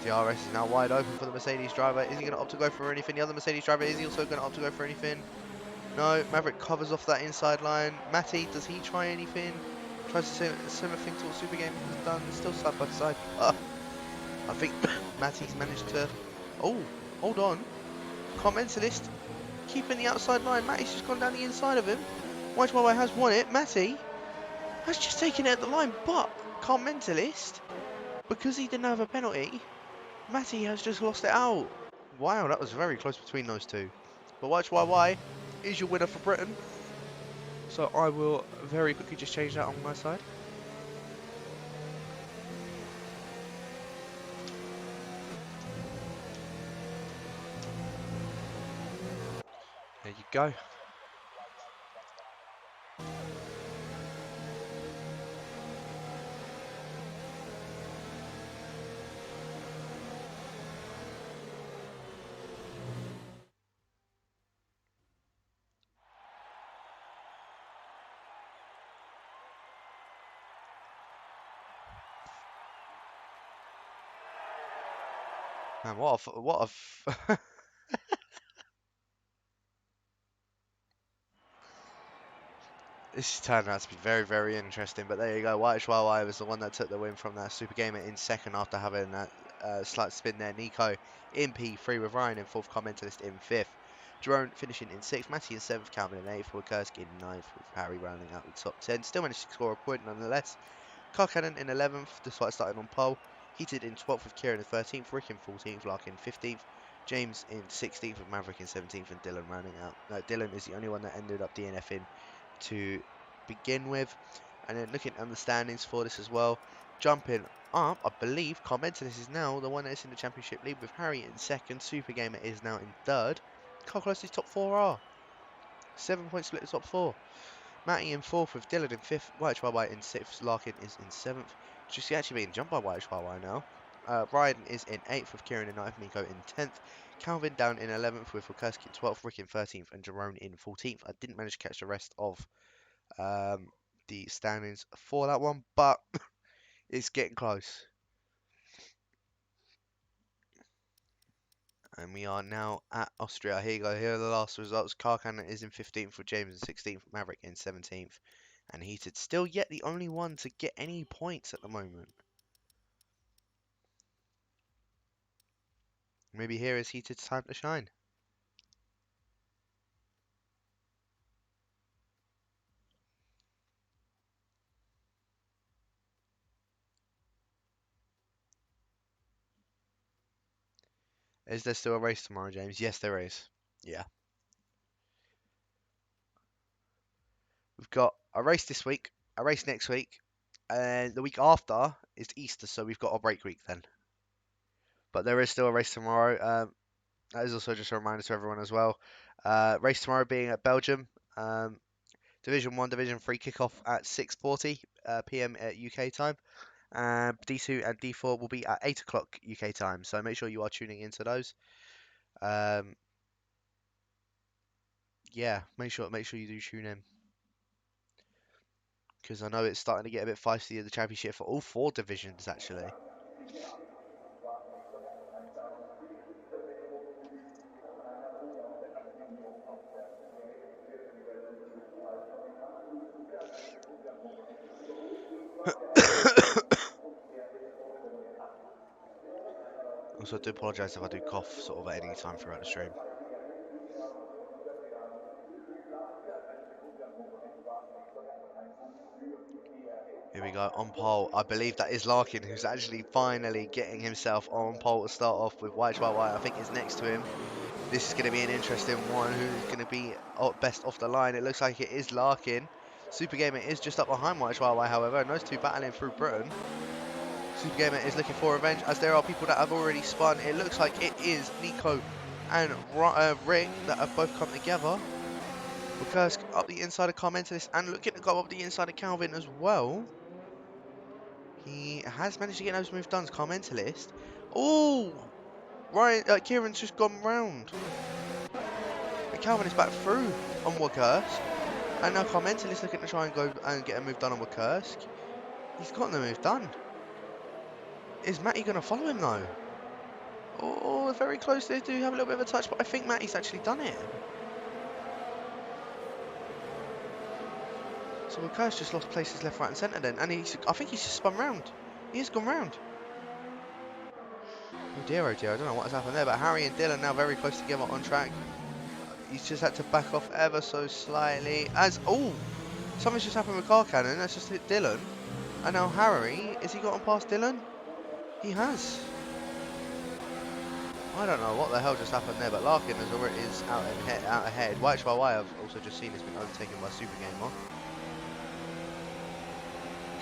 DRS is now wide open for the Mercedes driver. Is he going to opt to go for anything? The other Mercedes driver, is he also going to opt to go for anything? No, Maverick covers off that inside line. Matty, does he try anything? Tries to say a similar thing to what Super Game has done. It's still side by side. I think Matty's managed to... Oh, hold on. Commentalist keeping the outside line. Matty's just gone down the inside of him. White Huawei has won it. Matty has just taken it at the line, but Commentalist, because he didn't have a penalty, Matty has just lost it out. Wow, that was very close between those two. But White YY is your winner for Britain. So I will very quickly just change that on my side. There you go. Man, what a this turned out to be very, very interesting. But there you go. White Huawei was the one that took the win from that Super Gamer in second after having that slight spin there. Nico in P3 with Ryan in fourth, Commentalist in fifth. Jerome finishing in sixth, Matty in seventh, Calvin in eighth, Kursk in ninth, with Harry rounding out the top 10. Still managed to score a point nonetheless. Car Cannon in 11th, despite starting on pole. Heated in 12th with Kieran in 13th, Rick in 14th, Lark in 15th, James in 16th, with Maverick in 17th, and Dylan rounding out. No, Dylan is the only one that ended up DNFing to begin with. And then looking at the standings for this as well, jumping up, I believe Commentalist is now the one that's in the championship lead with Harry in second. Super Gamer is now in third. Look how close these top four are. 7 point split the top four. Matty in fourth with Dylan in fifth. White Huawei in sixth. Larkin is in seventh. Just actually being jumped by White Huawei now. Ryan is in eighth with Kieran in ninth. Nico in 10th. Calvin down in 11th with Kurski in 12th. Rick in 13th and Jerome in 14th. I didn't manage to catch the rest of the standings for that one, but it's getting close. And we are now at Austria. Here you go. Here are the last results. Carcan is in 15th with James in 16th. Maverick in 17th. And Heated still yet the only one to get any points at the moment. Maybe here is Heated's time to shine. Is there still a race tomorrow, James? Yes, there is. Yeah. We've got a race this week, a race next week, and the week after is Easter, so we've got a break week then. But there is still a race tomorrow. That is also just a reminder to everyone as well. Race tomorrow being at Belgium. Division 1, Division 3 kickoff at 6:40 p.m. at UK time. D2 and D4 will be at 8 o'clock UK time. So make sure you are tuning into those. Yeah, make sure you do tune in because I know it's starting to get a bit feisty in the championship for all 4 divisions actually. Also, I do apologise if I do cough sort of at any time throughout the stream. Here we go, on pole. I believe that is Larkin, who's actually finally getting himself on pole to start off with. White, I think, is next to him. This is going to be an interesting one. Who's going to be best off the line? It looks like it is Larkin. Super Gamer is just up behind White, however, and those two battling through Britain. Super Gamer is looking for revenge, as there are people that have already spun. It looks like it is Nico and Rick that have both come together. Because up the inside of Carmentalist and looking to go up the inside of Calvin as well. He has managed to get those moves done as Carmentalist. Oh! Ryan, Kieran's just gone round. And Calvin is back through on Wakursk. And now Carmentalist looking to try and go and get a move done on Wakursk. He's gotten the move done. Is Matty going to follow him though? Oh, very close. They do have a little bit of a touch, but I think Matty's actually done it. So Wakursk just lost places left, right and centre then. And I think he's just spun round. He has gone round. Oh dear, I don't know what has happened there, but Harry and Dylan now very close together on track. He's just had to back off ever so slightly. Oh, something's just happened with Car Cannon. That's just hit Dylan. And now Harry, has he gotten past Dylan? He has. I don't know what the hell just happened there, but Larkin is out ahead. White I've also just seen has been overtaken by Super Gamer.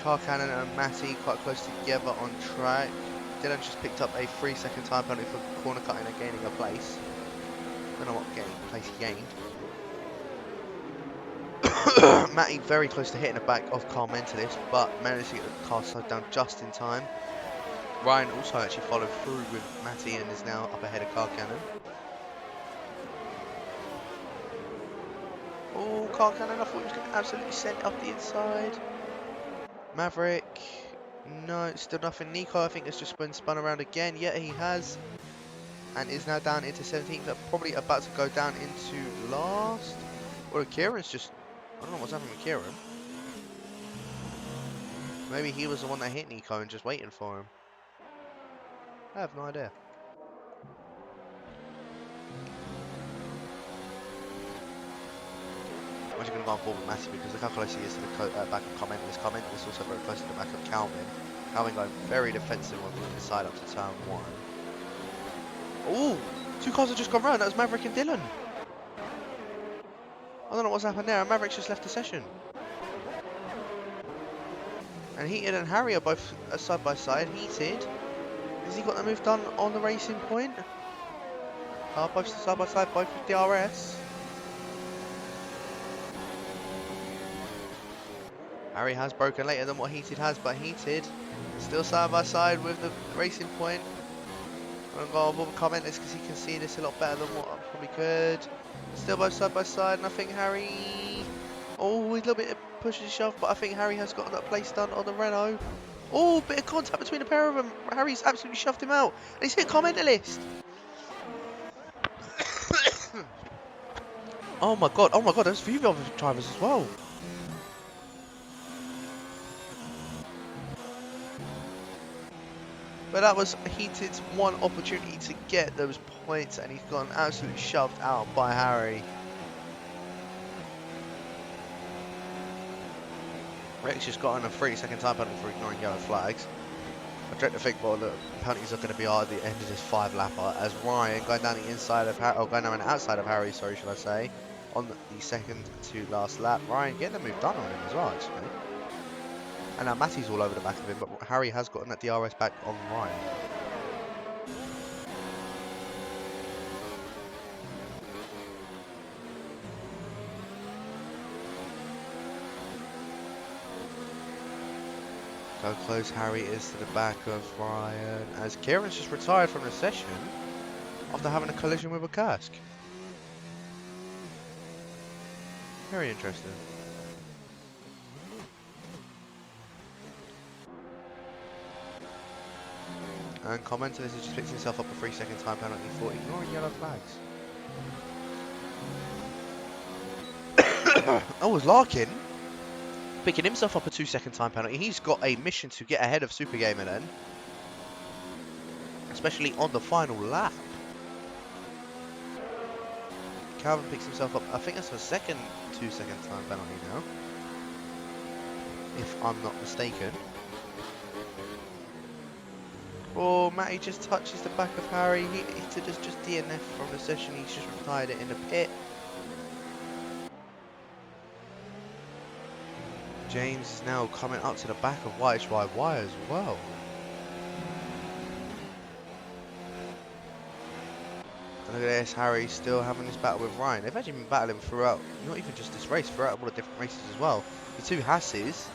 Car Cannon and Matty quite close together on track. Dylan just picked up a 3-second time penalty for corner cutting and gaining a place. I don't know what place he gained. Matty very close to hitting the back of Carmentalist, but managed to get the car slowed down just in time. Ryan also actually followed through with Matty and is now up ahead of Car Cannon. Oh, Car Cannon, I thought he was going to absolutely send up the inside. Maverick, no, still nothing. Nico, I think, has just been spun around again. Yeah, he has. And is now down into 17th. They're probably about to go down into last. Or Kieran's just... I don't know what's happening with Kieran. Maybe he was the one that hit Nico and just waiting for him. I have no idea. I'm just going to go on forward with Matty because look how close he is to the back of Carmentalist. Carmentalist also very close to the back of Calvin. Calvin going very defensive on the inside up to turn 1. Oh, 2 cars have just gone round. That was Maverick and Dylan. I don't know what's happened there. Maverick's just left the session. And Heated and Harry are both side by side. Heated, has he got the move done on the racing point? Both side by side, both with DRS. Harry has broken later than what Heated has, but Heated still side by side with the racing point. I'm going to go on comment this because he can see this a lot better than what I probably could. Still both side by side, and I think Harry... Oh, a little bit of push and shove, but I think Harry has got that place done on the Renault. Oh, bit of contact between the pair of them. Harry's absolutely shoved him out. And he's hit Commentalist. Oh my god, there's a few other drivers as well. But that was Heated's one opportunity to get those points, and he's gone absolutely shoved out by Harry. Rex just got on a 3-second time penalty for ignoring yellow flags. I dread to think, well, the penalties are going to be at the end of this 5-lapper as Ryan going down the inside of Harry, or going down the outside of Harry, sorry, should I say, on the second to last lap. Ryan getting a move done on him as well, actually. And now Matty's all over the back of him, but Harry has gotten that DRS back on Ryan. How close Harry is to the back of Ryan as Kieran's just retired from the session after having a collision with a Kursk. Very interesting. And commenter has just picked himself up a 3-second time penalty for ignoring yellow flags. Oh, was Larkin picking himself up a 2-second time penalty. He's got a mission to get ahead of Super Gamer then, especially on the final lap. Calvin picks himself up, I think that's the second 2-second time penalty now, if I'm not mistaken. Oh, Matty just touches the back of Harry. He just DNF from the session. He's just retired it in the pit. James is now coming up to the back of YHYY as well. And look at this, Harry still having this battle with Ryan. They've actually been battling throughout, not even just this race, throughout all the different races as well. The two Hasses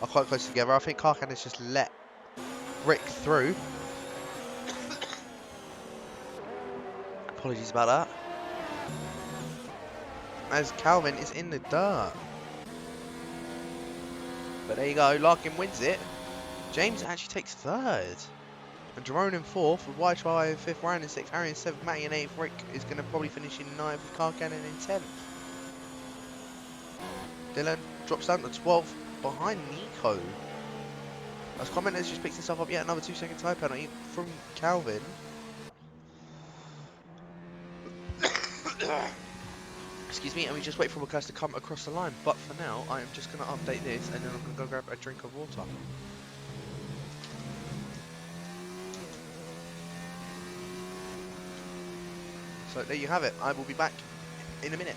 are quite close together. I think Karkan has just let Rick through. Apologies about that. As Calvin is in the dirt. But there you go, Larkin wins it. James actually takes third. And Jerome in fourth, with YHY in fifth, Ryan in sixth, Harry in seventh, Matty in eighth, Rick is going to probably finish in ninth, with Karkan in 10th. Dylan drops down to 12th behind Nico. As commenters just picks himself up yet another 2-second time penalty from Calvin. Excuse me, and we just wait for Wakas to come across the line. But for now, I am just going to update this and then I'm going to go grab a drink of water. So there you have it. I will be back in a minute.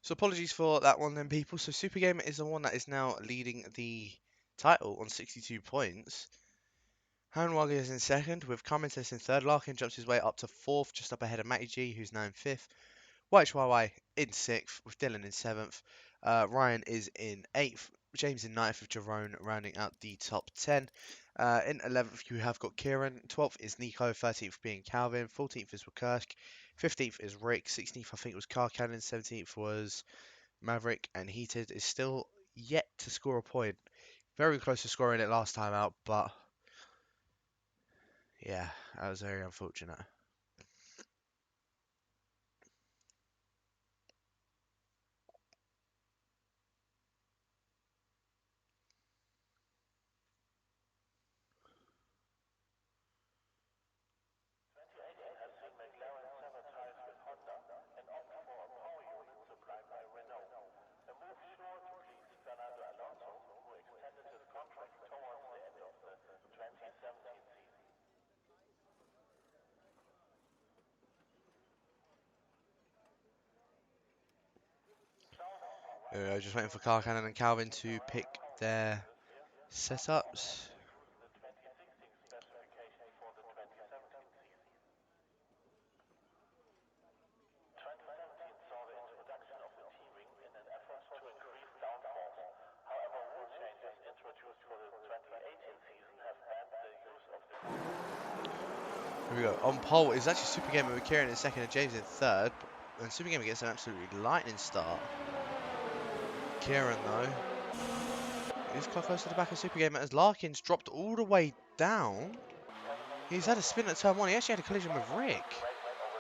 So apologies for that one then, people. So Super Gamer is the one that is now leading the title on 62 points. Hanwag is in second, with Commentus in third. Larkin jumps his way up to fourth, just up ahead of Matty G, who's now in fifth. YHYY in sixth, with Dylan in seventh. Ryan is in eighth. James in ninth, with Jerome rounding out the top 10. In 11th, you have got Kieran. 12th is Nico. 13th being Calvin. 14th is Wakursk. 15th is Rick. 16th, I think, was Car Cannon. 17th was Maverick. And Heated is still yet to score a point. Very close to scoring it last time out, but yeah, that was very unfortunate. Here we go, just waiting for Car Cannon and Calvin to pick their setups. Here we go. On pole is actually Super Gamer with Kieran in second and James in third. And Super Gamer gets an absolutely lightning start. Kieran though is quite close to the back of Super Gamer as Larkins dropped all the way down. He's had a spin at turn one. He actually had a collision with Rick.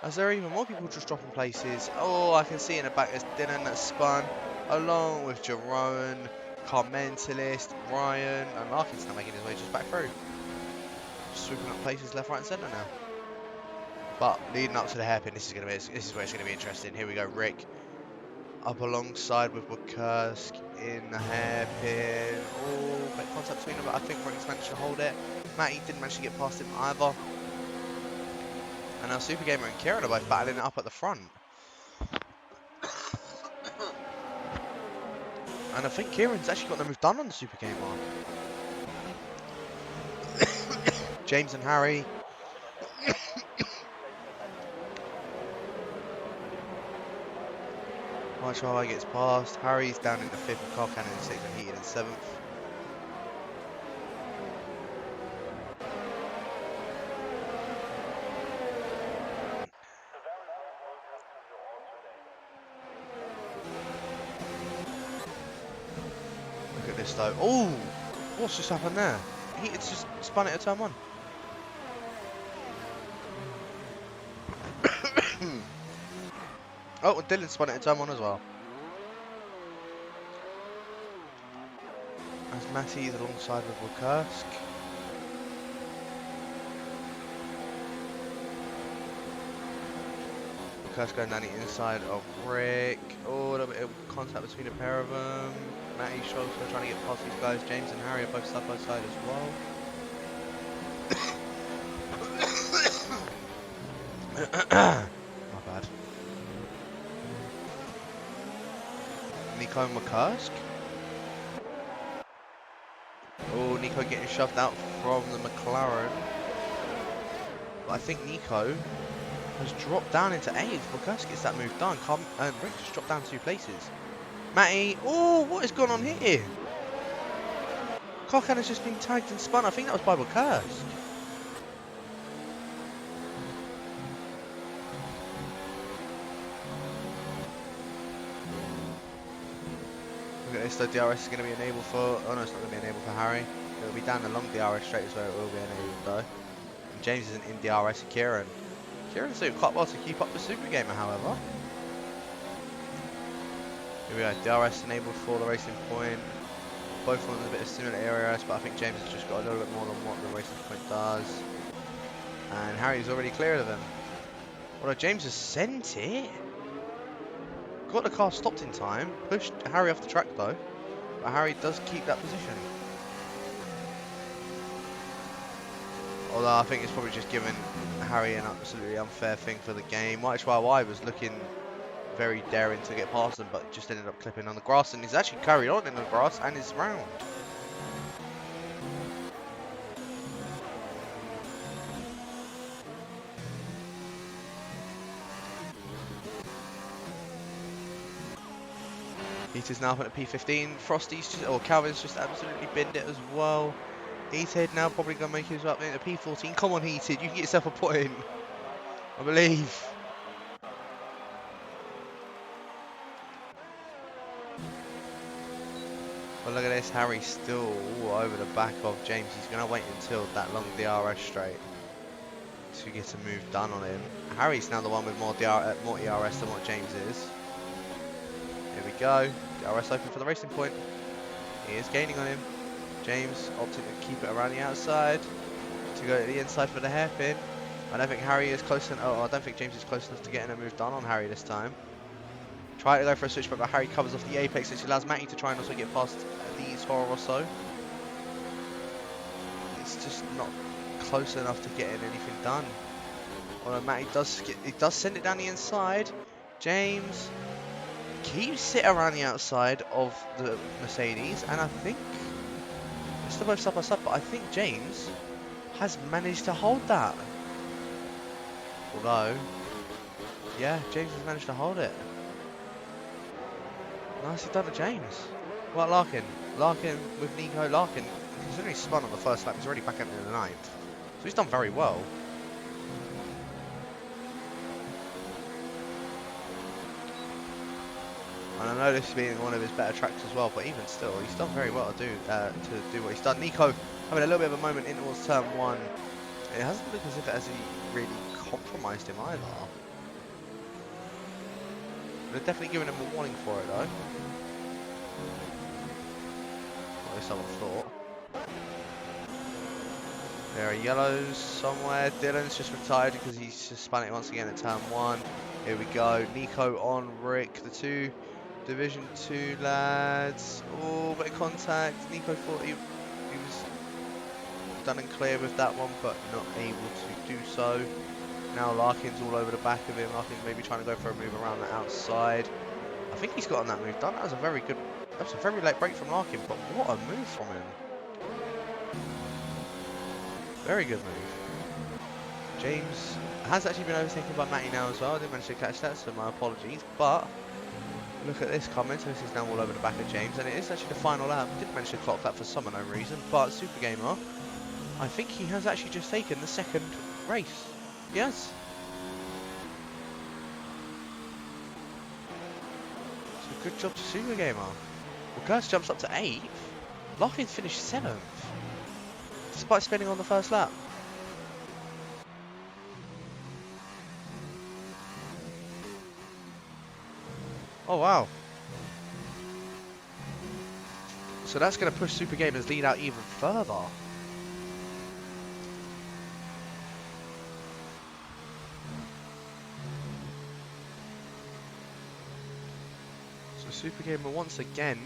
As there are even more people just dropping places. Oh, I can see in the back there's Dylan that spun, along with Jerome, Carmentalist, Ryan, and Larkins now making his way just back through. Swooping up places left, right, and centre now. But leading up to the hairpin, this is where it's going to be interesting. Here we go, Rick up alongside with Kursk in the hairpin. Oh, bit of contact between them, but I think Rick's managed to hold it. Matty didn't manage to get past him either. And now Super Gamer and Kieran are both battling it up at the front. And I think Kieran's actually got the move done on the Super Gamer. James and Harry. White Chihuahua gets past. Harry's down in the 5th with Car Cannon in 6th and Heated in 7th. Look at this though. Oh! What's just happened there? Heated's just spun it at turn 1. Oh, and Dylan spun it at turn 1 as well. As Matty is alongside with Kursk. Kursk going down the inside of Rick. Oh, a little bit of contact between the pair of them. Matty Schultz trying to get past these guys. James and Harry are both side by side as well. My bad. Nico and Kursk. Oh, Nico getting shoved out from the McLaren. But I think Nico has dropped down into 8th. Kursk gets that move done. Rick just dropped down 2 places. Matty, oh, what is going on here? Cockhan has just been tagged and spun. I think that was by Kursk. Look at this, the DRS is going to be enabled for... Oh no, it's not going to be enabled for Harry. It'll be down the long DRS straight is where it will be enabled though. And James isn't in DRS, Kieran. Kieran's doing quite well to keep up with Super Gamer, however. Here we go, DRS enabled for the Racing Point. Both of them a bit of similar areas, but I think James has just got a little bit more than what the Racing Point does. And Harry's already clear of them. Although James has sent it. Got the car stopped in time, pushed Harry off the track though, but Harry does keep that position. Although I think it's probably just given Harry an absolutely unfair thing for the game. White Chihuahua was looking very daring to get past him, but just ended up clipping on the grass, and he's actually carried on in the grass and is round. Heater's now up at P15. Frosty's just, or Calvin's just absolutely binned it as well. Heated now probably going to make his way up into P14. Come on, Heated, you can get yourself a point. I believe. But look at this, Harry's still all over the back of James. He's going to wait until that long DRS straight to get a move done on him. Harry's now the one with more ERS than what James is. Here we go. DRS open for the Racing Point. He is gaining on him. James opting to keep it around the outside to go to the inside for the hairpin. I don't think Harry is close enough. Oh, I don't think James is close enough to getting a move done on Harry this time. Try to go for a switch, but Harry covers off the apex, which allows Matty to try and also get past these 4 or so. It's just not close enough to getting anything done. Although Matty does send it down the inside. James keeps it around the outside of the Mercedes, and I think it's still both side by side, but I think James has managed to hold that. Although, yeah, James has managed to hold it. Nicely done to James. Well, Larkin. Larkin with Nico. Larkin, considering he spun on the first lap, he's already back into the ninth. So he's done very well. And I know this being one of his better tracks as well, but even still, he's done very well to do what he's done. Nico having a little bit of a moment in towards turn one. It hasn't looked as if it has really compromised him either. They're definitely giving him a warning for it though. At least I would have thought. There are yellows somewhere. Dylan's just retired because he's just spun it once again at turn one. Here we go. Nico on Rick. The two Division 2 lads. Oh, bit of contact. Nico thought he was done and clear with that one, but not able to do so. Now Larkin's all over the back of him. Larkin's maybe trying to go for a move around the outside. I think he's gotten that move done. That was a very late break from Larkin, but what a move from him. Very good move. James has actually been overtaken by Matty now as well. I didn't manage to catch that, so my apologies. But look at this comment. This is now all over the back of James, and it is actually the final lap. Didn't manage to clock that for some unknown reason, but Super Gamer, I think he has actually just taken the second race. Yes. So good job to Super Gamer. Well, Kurz jumps up to 8th. Larkin finished 7th, despite spinning on the first lap. Oh wow. So that's going to push Super Gamer's lead out even further. So Super Gamer once again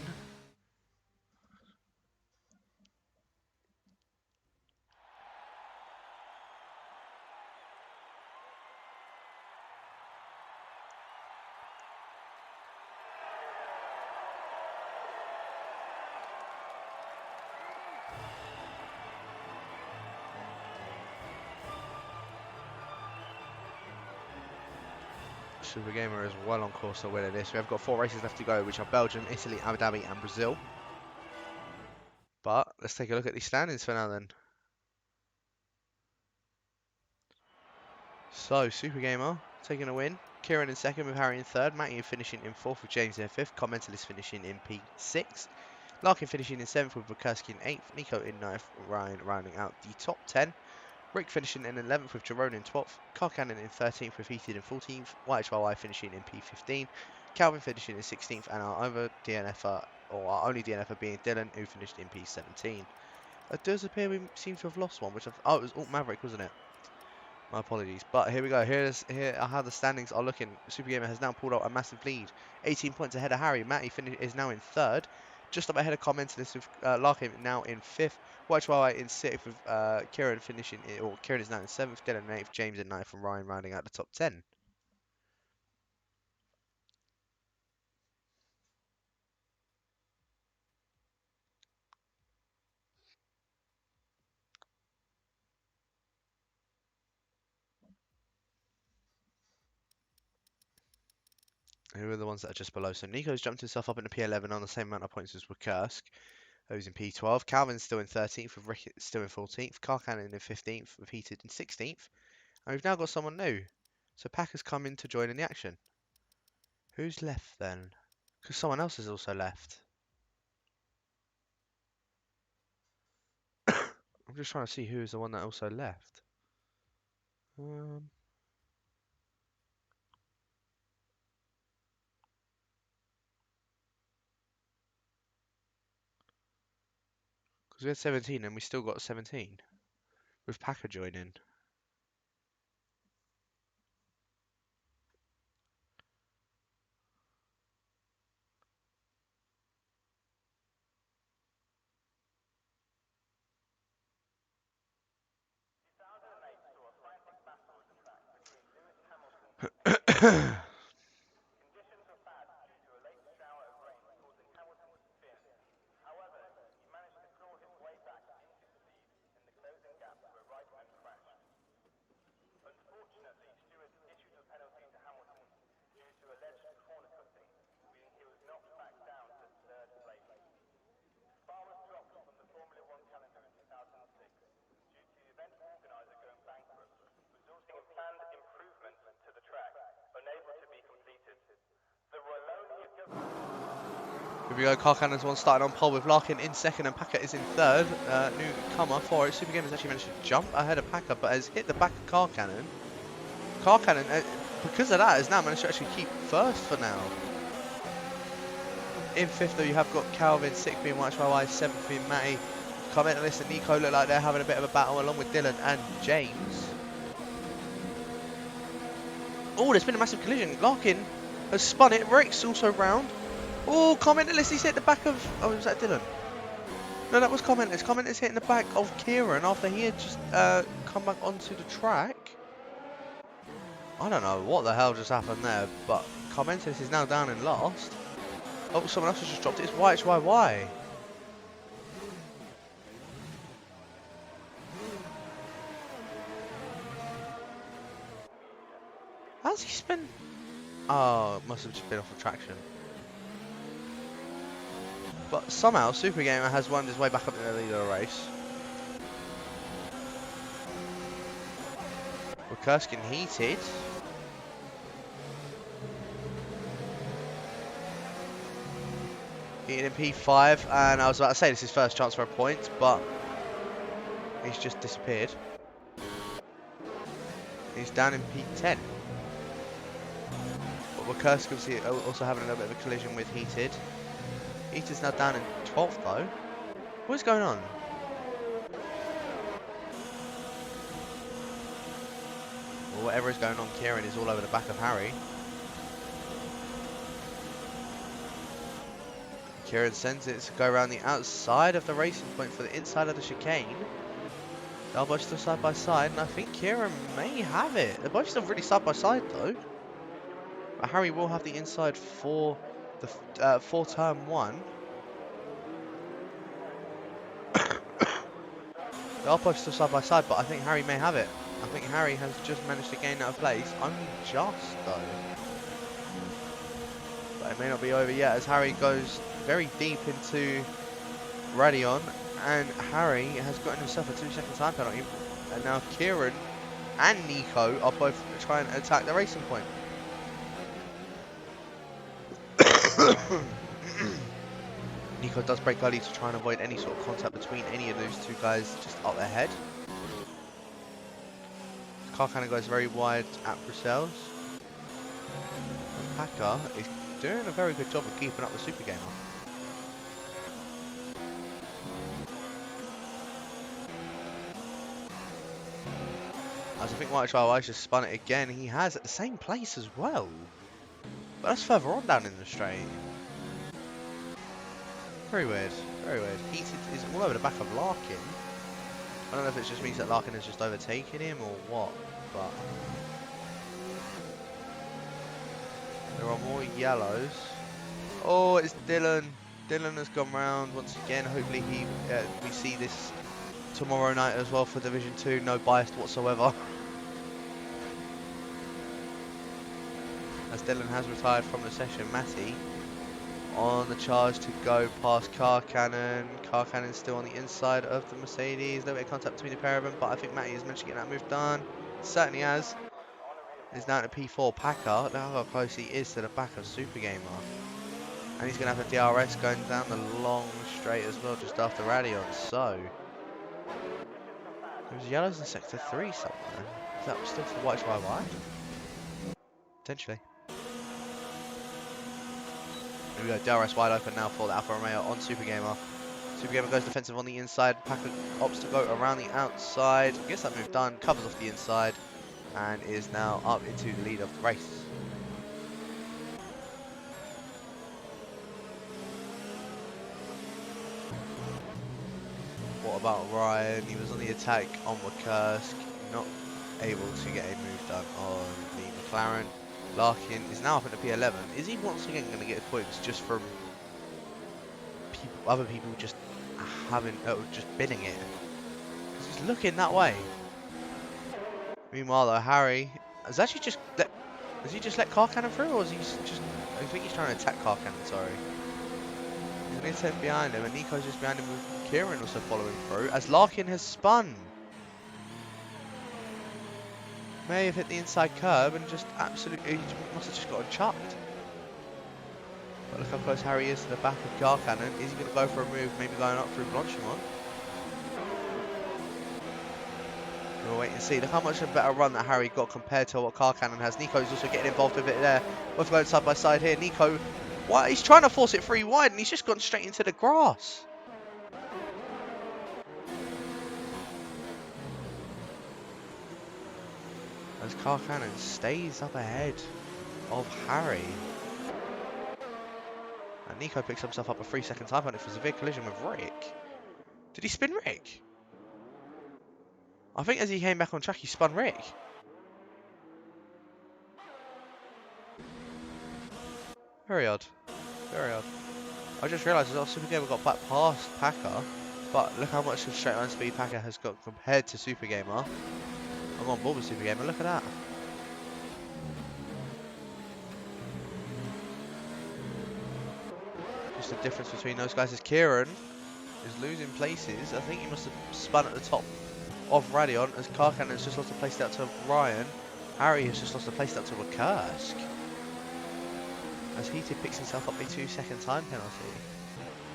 Super Gamer is well on course to winning this. We have got 4 races left to go, which are Belgium, Italy, Abu Dhabi and Brazil. But let's take a look at these standings for now then. So Super Gamer taking a win. Kieran in second with Harry in third. Matty finishing in fourth with James in fifth. Commentalist finishing in P6. Larkin finishing in seventh with Bukurski in eighth. Nico in ninth. Ryan rounding out the top 10. Rick finishing in 11th with Jerome in 12th, Carl Cannon in 13th with Heated in 14th, White HYY finishing in P15, Calvin finishing in 16th, and our other DNFer, or our only DNFer being Dylan, who finished in P17. It does appear we seem to have lost one, which oh, it was Alt Maverick, wasn't it? My apologies. But here we go. Here are how the standings are looking. Super Gamer has now pulled out a massive lead. 18 points ahead of Harry. Matty is now in third. Just up ahead of Commentalist with Larkin now in fifth. White in sixth with Kieran finishing, or Kieran is now in seventh. Dylan in eighth. James in ninth. And Ryan rounding out the top 10. Who are the ones that are just below? So Nico's jumped himself up into P11 on the same amount of points as Kursk, who's in P12. Calvin's still in 13th with Rick still in 14th. Carl Cannon in 15th with Heated in 16th. And we've now got someone new. So Pack has come in to join in the action. Who's left then? Because someone else has also left. I'm just trying to see who is the one that also left. Because we had 17 and we still got 17. With Packer joining. Here we go, Car Cannon's one starting on pole with Larkin in second and Packer is in third. Newcomer for it. Super Game has actually managed to jump ahead of Packer but has hit the back of Car Cannon. Car Cannon, because of that, has now managed to actually keep first for now. In fifth though, you have got Calvin, sixth being White YY, seventh being Matty. Commentalist and Nico look like they're having a bit of a battle along with Dylan and James. Oh, there's been a massive collision. Larkin has spun it. Rick's also round. Oh, Commentalist, he's hit the back of... Oh, was that Dylan? No, that was Commentalist. Commentalist hitting the back of Kieran after he had just come back onto the track. I don't know what the hell just happened there, but Commentalist is now down in last. Oh, someone else has just dropped it. It's YHYY. How's he spin? Oh, must have just been off of traction. But somehow, Super Gamer has won his way back up in the lead of the race. Kurskin heated. Heated in P5, and I was about to say this is his first chance for a point, but he's just disappeared. He's down in P10. But Kurskin's also having a little bit of a collision with Heated. Heated's now down in 12th though. What is going on? Well, whatever is going on, Kieran is all over the back of Harry. Kieran sends it to go around the outside of the racing point for the inside of the chicane. They're both still side by side, and I think Kieran may have it. They're both still really side by side though. But Harry will have the inside for the for turn 1. They are both still side by side, but I think Harry may have it. I think Harry has just managed to gain out of place, only just though. But it may not be over yet as Harry goes very deep into Radion, and Harry has gotten himself a 2-second time penalty. And now Kieran and Nico are both trying to attack the racing point. Nico does break early to try and avoid any sort of contact between any of those two guys just up ahead. Car Cannon goes very wide at Brussels. And Packer is doing a very good job of keeping up the Super Gamer. As I think White Chihuahua just spun it again, he has at the same place as well. But that's further on down in the straight. Very weird, very weird. Heated is all over the back of Larkin. I don't know if it just means that Larkin has just overtaken him or what, but there are more yellows. Oh, it's Dylan. Dylan has gone round once again. Hopefully we see this tomorrow night as well for Division 2. No bias whatsoever. As Dylan has retired from the session, Matty on the charge to go past Car Cannon. Car Cannon still on the inside of the Mercedes. A little bit of contact between the pair of them, but I think Matty has managed to get that move done. Certainly has. He's now at P4 Packer. Look how close he is to the back of Super Gamer. And he's going to have a DRS going down the long straight as well, just after Radion. So, there's yellows in sector 3 somewhere. Is that still for White YY? Potentially. Here we go, DRS wide open now for the Alfa Romeo on Super Gamer. Super Gamer goes defensive on the inside. Packer opts to go around the outside. Gets that move done, covers off the inside, and is now up into the lead of the race. What about Ryan? He was on the attack on Kursk, not able to get a move done on the McLaren. Larkin is now up at the P11. Is he once again going to get points just from other people just just binning it? Because he's looking that way. Meanwhile, though, Harry has actually just has he just let Car Cannon through, or is he just? I think he's trying to attack Car Cannon. Sorry. He's going to attempt behind him, and Nico's just behind him with Kieran also following through as Larkin has spun. May have hit the inside curb and just absolutely, he must have just got chucked. But look how close Harry is to the back of Car Cannon. Is he going to go for a move, maybe going up through Blanchimont? We'll wait and see. Look how much of a better run that Harry got compared to what Car Cannon has. Nico's also getting involved with it there. Both going side by side here. Nico, why? He's trying to force it free wide and he's just gone straight into the grass. As Car Cannon stays up ahead of Harry. And Nico picks himself up a 3-second time penalty for severe collision with Rick. Did he spin Rick? I think as he came back on track, he spun Rick. Very odd. Very odd. I just realised as well, Super Gamer got back past Packer, but look how much of straight line speed Packer has got compared to Super Gamer. I'm on board with Super Gamer, look at that. Just the difference between those guys is Kieran is losing places. I think he must have spun at the top of Radion as Car Cannon's just lost a place out to Ryan. Harry has just lost a place out to Rakursk. As Heated picks himself up a 2-second time penalty.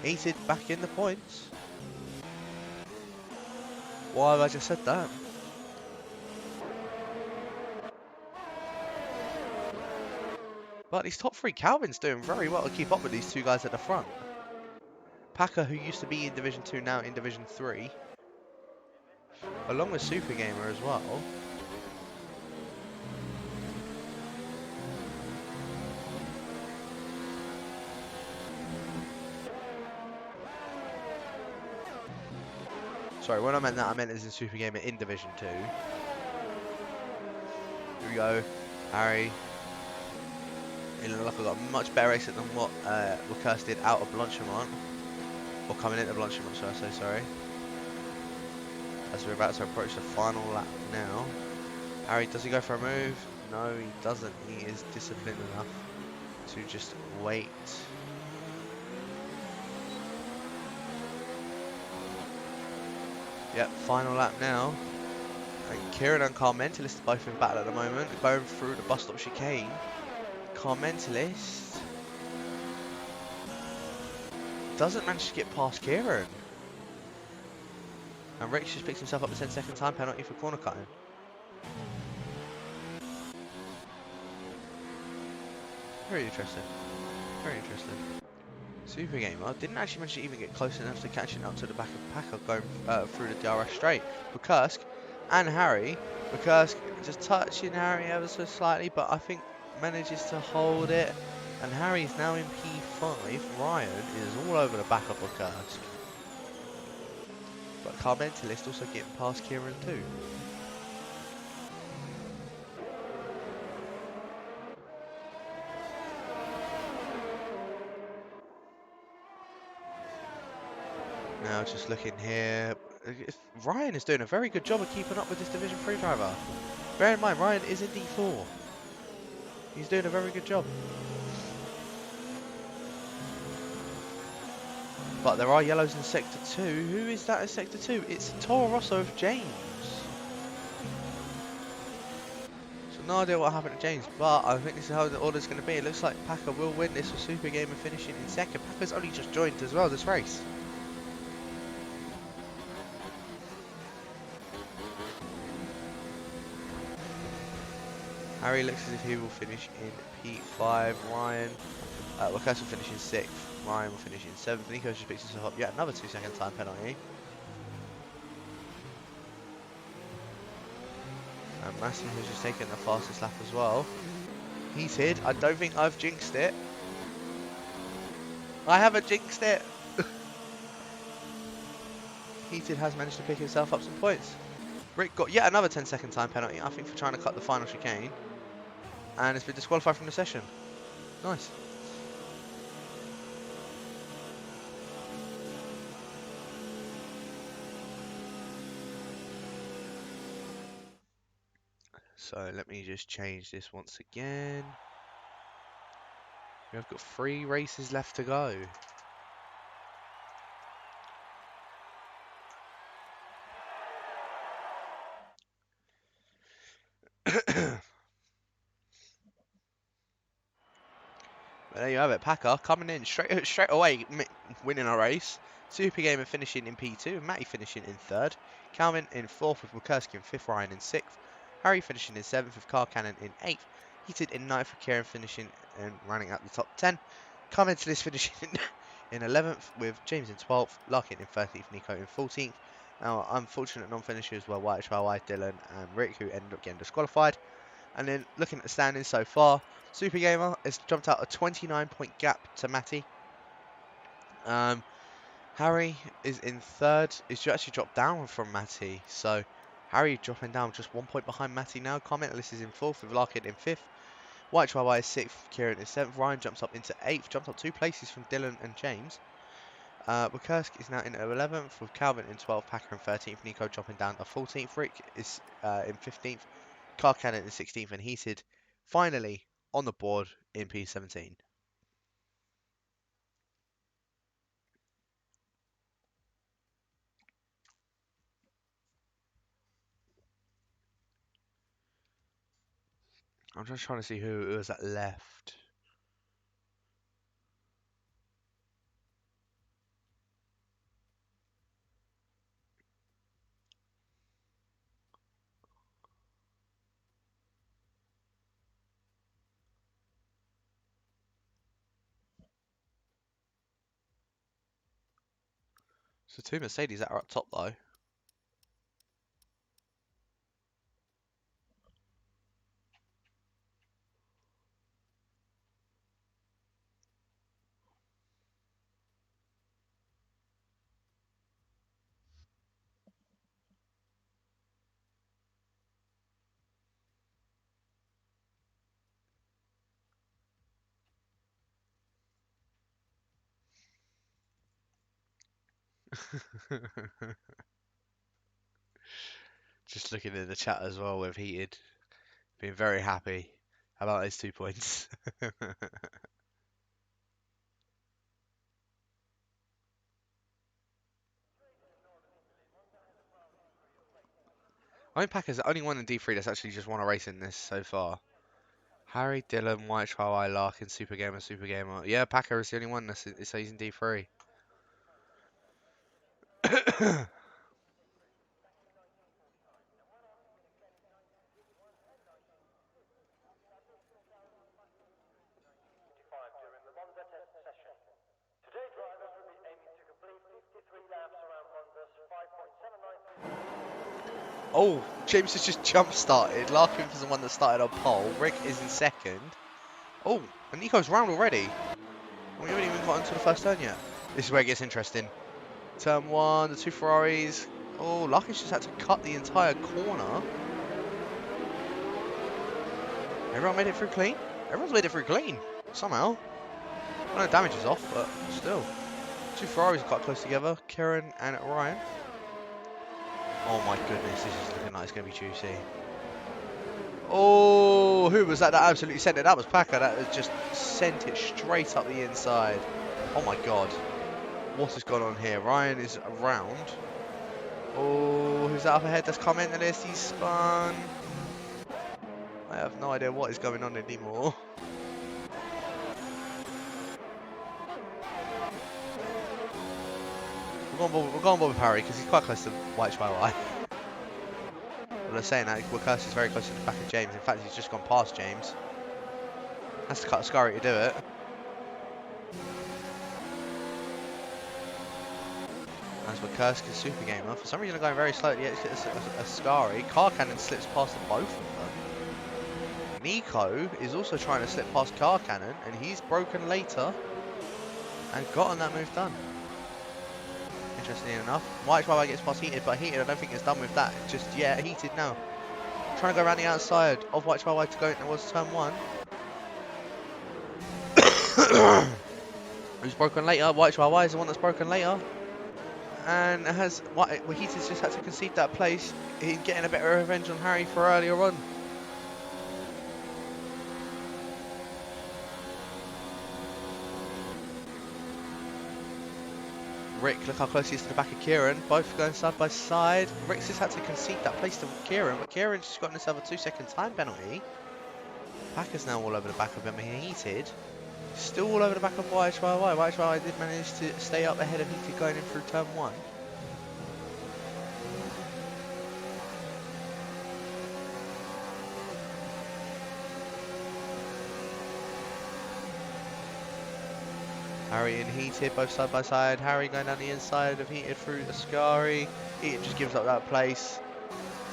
Heated back in the points. Why have I just said that? But these top three, Calvin's doing very well to keep up with these two guys at the front. Packer, who used to be in Division 2, now in Division 3. Along with Super Gamer as well. Sorry, when I meant that, I meant as in Super Gamer in Division 2. Here we go. Harry. It looked like I got a much better race than what Rakursk did out of Blanchimont. Or coming into Blanchimont, should I say, sorry. As we're about to approach the final lap now. Harry, does he go for a move? No, he doesn't. He is disciplined enough to just wait. Yep, final lap now. And Kieran and Car Mentalist are both in battle at the moment, going through the bus stop chicane. Car Mentalist doesn't manage to get past Kieran. And Rick just picks himself up a 10-second time penalty for corner cutting. Very interesting. Very interesting. Super Gamer didn't actually manage to even get close enough to catching up to the back of Packer going through the DRS straight. Rakursk and Harry. Rakursk just touching Harry ever so slightly, but I think manages to hold it. And Harry's now in P5. Ryan is all over the back of Rakursk. But Car Mentalist also getting past Kieran too. Now just looking here, Ryan is doing a very good job of keeping up with this Division 3 driver. Bear in mind, Ryan is in D4. He's doing a very good job. But there are yellows in Sector 2. Who is that in Sector 2? It's Toro Rosso of James. So no idea what happened to James, but I think this is how the order's going to be. It looks like Packer will win this with Super Gamer finishing in second. Packer's only just joined as well this race. Harry looks as if he will finish in P5. Ryan, Rakursk will finish in 6th. Ryan will finish in 7th. Nico just picks himself up yet another 2-second time penalty. And Massey has just taken the fastest lap as well. Heated. I don't think I've jinxed it. I haven't jinxed it. Heated has managed to pick himself up some points. Rick got yet another 10-second time penalty, I think, for trying to cut the final chicane. And has been disqualified from the session. Nice. So let me just change this once again. We've got 3 races left to go. And there you have it. Packer coming in straight away, winning a race. Super Gamer finishing in P2, Matty finishing in 3rd, Calvin in 4th with Wukerski in 5th, Ryan in 6th, Harry finishing in 7th with Car Cannon in 8th, Heated in 9th with Kieran finishing and running out the top 10, Commentalist finishing in 11th with James in 12th, Larkin in 13th, Nico in 14th. Now, unfortunate non-finishers were White, Dylan and Rick, who ended up getting disqualified. And then looking at the standings so far, Super Gamer has jumped out a 29-point gap to Matty. Harry is in 3rd. He's actually dropped down from Matty. So Harry dropping down just 1 point behind Matty now. Commentalist is in 4th with Larkin in 5th. White Chihuahua is 6th. Kieran is 7th. Ryan jumps up into 8th. Jumped up 2 places from Dylan and James. Wukersk is now in 11th with Calvin in 12th. Packer in 13th. Nico dropping down to 14th. Rick is in 15th. Car Cannon in 16th. And Heated finally on the board in P17. I'm just trying to see who it was that left. So 2 Mercedes that are up top though. Just looking in the chat as well with Heated. Being very happy about those 2 points. I think Packer's the only one in D3 that's actually just won a race in this so far. Harry, Dylan, White, Chihuahua, Larkin, Super Gamer. Yeah, Packer is the only one that's he's in D3. Oh, James has just jump started. Larkin was the one that started on pole. Rick is in 2nd. Oh, and Nico's round already. We haven't even got into the first turn yet. This is where it gets interesting. Turn 1, the 2 Ferraris. Oh, Larkin's just had to cut the entire corner. Everyone made it through clean? Everyone's made it through clean, somehow. I know damage is off, but still. 2 Ferraris quite close together, Kieran and Ryan. Oh my goodness, this is looking like it's going to be juicy. Oh, who was that absolutely sent it? That was Packer. That has just sent it straight up the inside. Oh my god. What has gone on here? Ryan is around. Oh, who's that up ahead? That's Commentalist. He's spun. I have no idea what is going on anymore. We're going Bobby Parry because he's quite close to White Chihuahua. Well, they're saying that Wukerski is very close to the back of James. In fact, he's just gone past James. Has to cut a scurry to do it. As Wukerski Super Gamer. For some reason, they're going very slowly. It's a scurry. Car Cannon slips past the both of them. Nico is also trying to slip past Car Cannon, and he's broken later and gotten that move done. Interestingly enough, White Chihuahua gets past Heated, but Heated I don't think is done with that just yet. Heated now. Trying to go around the outside of White Chihuahua to go towards turn 1. Who's broken later? White Chihuahua is the one that's broken later. And has Heated's just had to concede that place. He's getting a bit of revenge on Harry for earlier on. Rick, look how close he is to the back of Kieran. Both going side by side. Rick's just had to concede that place to Kieran, but Kieran's just gotten himself a 2-second time penalty. Packer's now all over the back of him. Heated. Still all over the back of YHYY. YHYY did manage to stay up ahead of Heated going in through turn 1. Harry and Heated both side by side. Harry going down the inside of Heated through Ascari. Heated just gives up that place.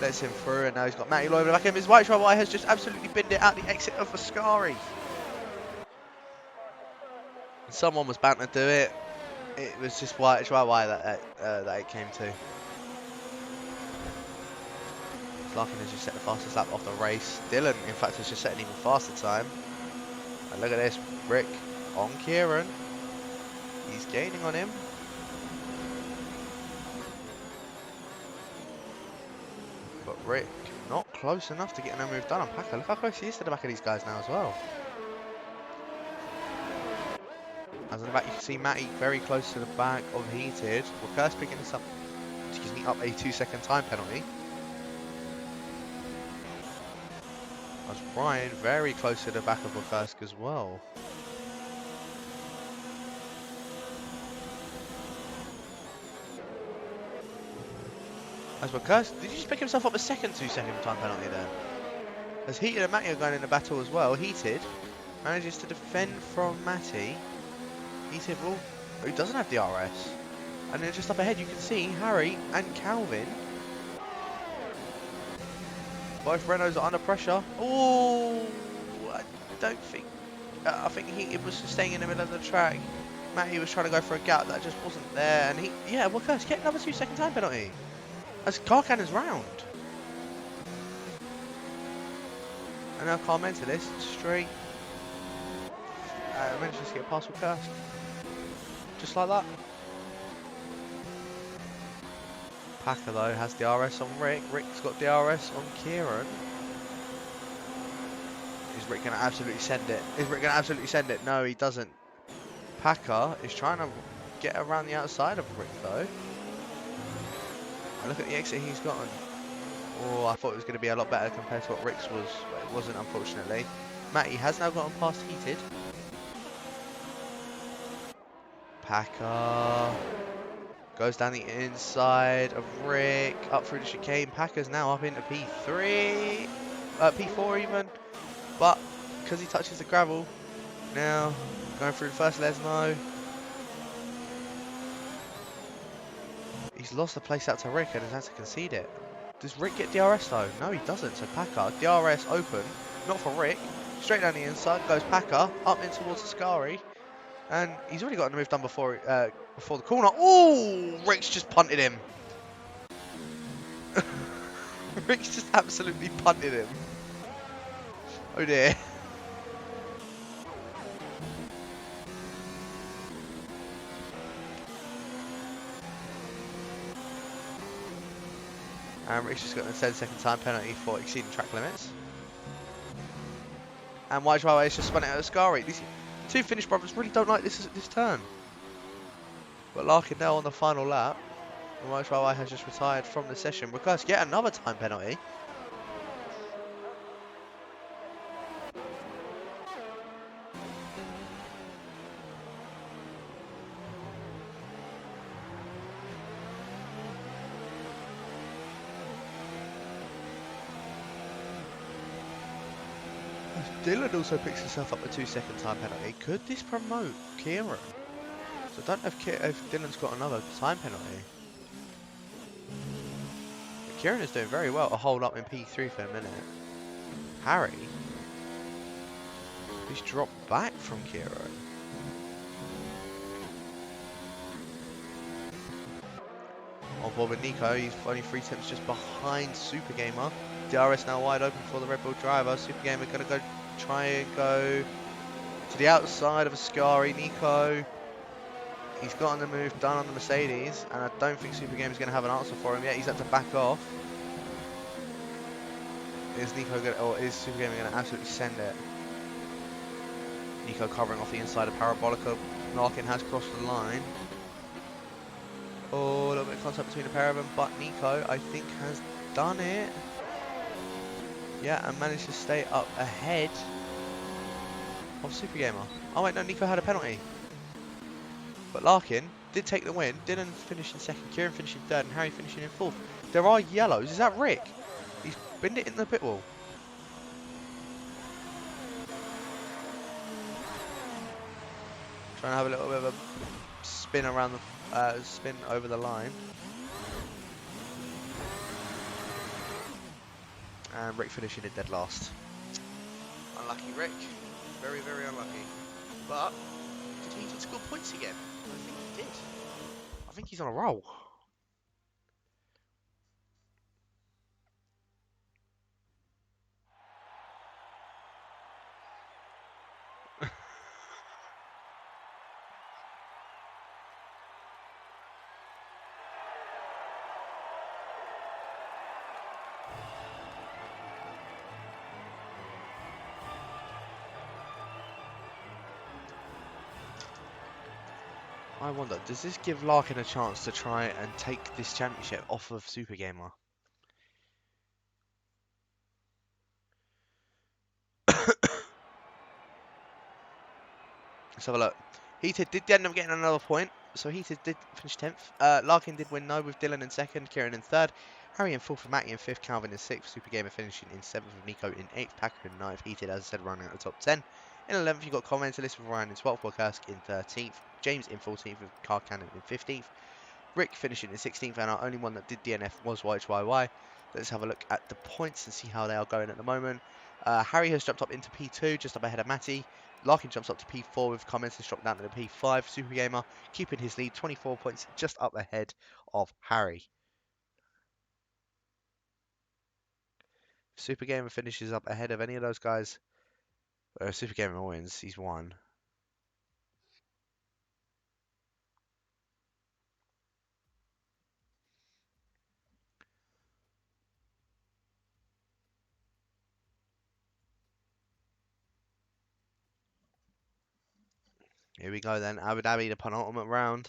Lets him through, and now he's got Matty all over the back of him. His YHYY has just absolutely binned it out the exit of Ascari. Someone was bound to do it. It was just YHYY that it came to. Larkin has just set the fastest lap off the race. Dylan, in fact, has just set an even faster time. And look at this, Rick on Kieran. He's gaining on him. But Rick not close enough to getting a move done on Packer. Look how close he is to the back of these guys now as well. As in the back, you can see Matty very close to the back of Heated. Recurse picking this up, excuse me, up a 2-second time penalty. As Brian very close to the back of Recursk as well. As Recursk, did he just pick himself up a second 2-second time penalty there? As Heated and Matty are going in the battle as well. Heated manages to defend from Matty. Heated will, he doesn't have DRS. And then just up ahead you can see Harry and Calvin. Both Renaults are under pressure. Oh, I don't think, I think Heated was just staying in the middle of the track. Matty was trying to go for a gap that just wasn't there. And yeah, Recursk get another 2-second time penalty. As car cannon's round. And now Carmen to this, straight. Manages to get past Recursk. Just like that. Packer though has DRS on Rick. Rick's got DRS on Kieran. Is Rick going to absolutely send it? Is Rick going to absolutely send it? No, he doesn't. Packer is trying to get around the outside of Rick though. And look at the exit he's gotten. Oh, I thought it was going to be a lot better compared to what Rick's was, but it wasn't, unfortunately. Matty has now gotten past Heated. Packer goes down the inside of Rick, up through the chicane. Packer's now up into P3, P4 even, but because he touches the gravel, now going through the first Lesno. He's lost the place out to Rick and has had to concede it. Does Rick get DRS though? No, he doesn't. So Packer, DRS open, not for Rick. Straight down the inside goes Packer, up in towards Ascari. And he's already got the move done before the corner. Oh, Rick's just punted him. Rick's just absolutely punted him. Oh dear. And Rick's just got a 10-second time penalty for exceeding track limits. And YHYY has just spun it out of Ascari. These two Finnish brothers really don't like this turn. But Larkin now on the final lap. And YHYY has just retired from the session. Recurse get another time penalty. Dylan also picks himself up a 2-second time penalty. Could this promote Kieran? So I don't know if Dylan's got another time penalty. But Kieran is doing very well to hold up in P3 for a minute. Harry, he's dropped back from Kieran. On board with Nico, he's only 3 tenths just behind Super Gamer. DRS now wide open for the Red Bull driver. Super Gamer going to try and go to the outside of Ascari. Nico, he's gotten the move done on the Mercedes, and I don't think Super Gamer is going to have an answer for him yet. He's had to back off. Is Nico going, or is Super Gamer going to absolutely send it? Nico covering off the inside of Parabolica. Larkin has crossed the line. Oh, a little bit of contact between the pair of them, but Nico, I think, has done it. Yeah, and managed to stay up ahead. of Super Gamer. Oh wait, no, Nico had a penalty. But Larkin did take the win. Dylan finishing second, Kieran finishing third, and Harry finishing in fourth. There are yellows. Is that Rick? He's binned it in the pit wall. Trying to have a little bit of a spin around the spin over the line. And Rick finishing in dead last. Unlucky Rick. Very, very unlucky. But did he score points again? I think he did. I think he's on a roll. I wonder, does this give Larkin a chance to try and take this championship off of Super Gamer? Let's have a look. Heated did end up getting another point, so Heated did finish 10th. Larkin did win no with Dylan in second, Kieran in third, Harry in fourth, Matty in fifth, Calvin in sixth, Super Gamer finishing in seventh with Nico in eighth, Packer in ninth, Heated, as I said, running at the top 10. In 11th, you've got Commenter List with Ryan in 12th, Walkersk in 13th, James in 14th with Car Cannon in 15th, Rick finishing in 16th, and our only one that did DNF was YHYY. Let's have a look at the points and see how they are going at the moment. Harry has jumped up into P2, just up ahead of Matty. Larkin jumps up to P4 with Comments has dropped down to the P5. Super Gamer keeping his lead, 24 points, just up ahead of Harry. Super Gamer finishes up ahead of any of those guys. Super Gamer wins, he's won. Here we go then, Abu Dhabi, the penultimate round.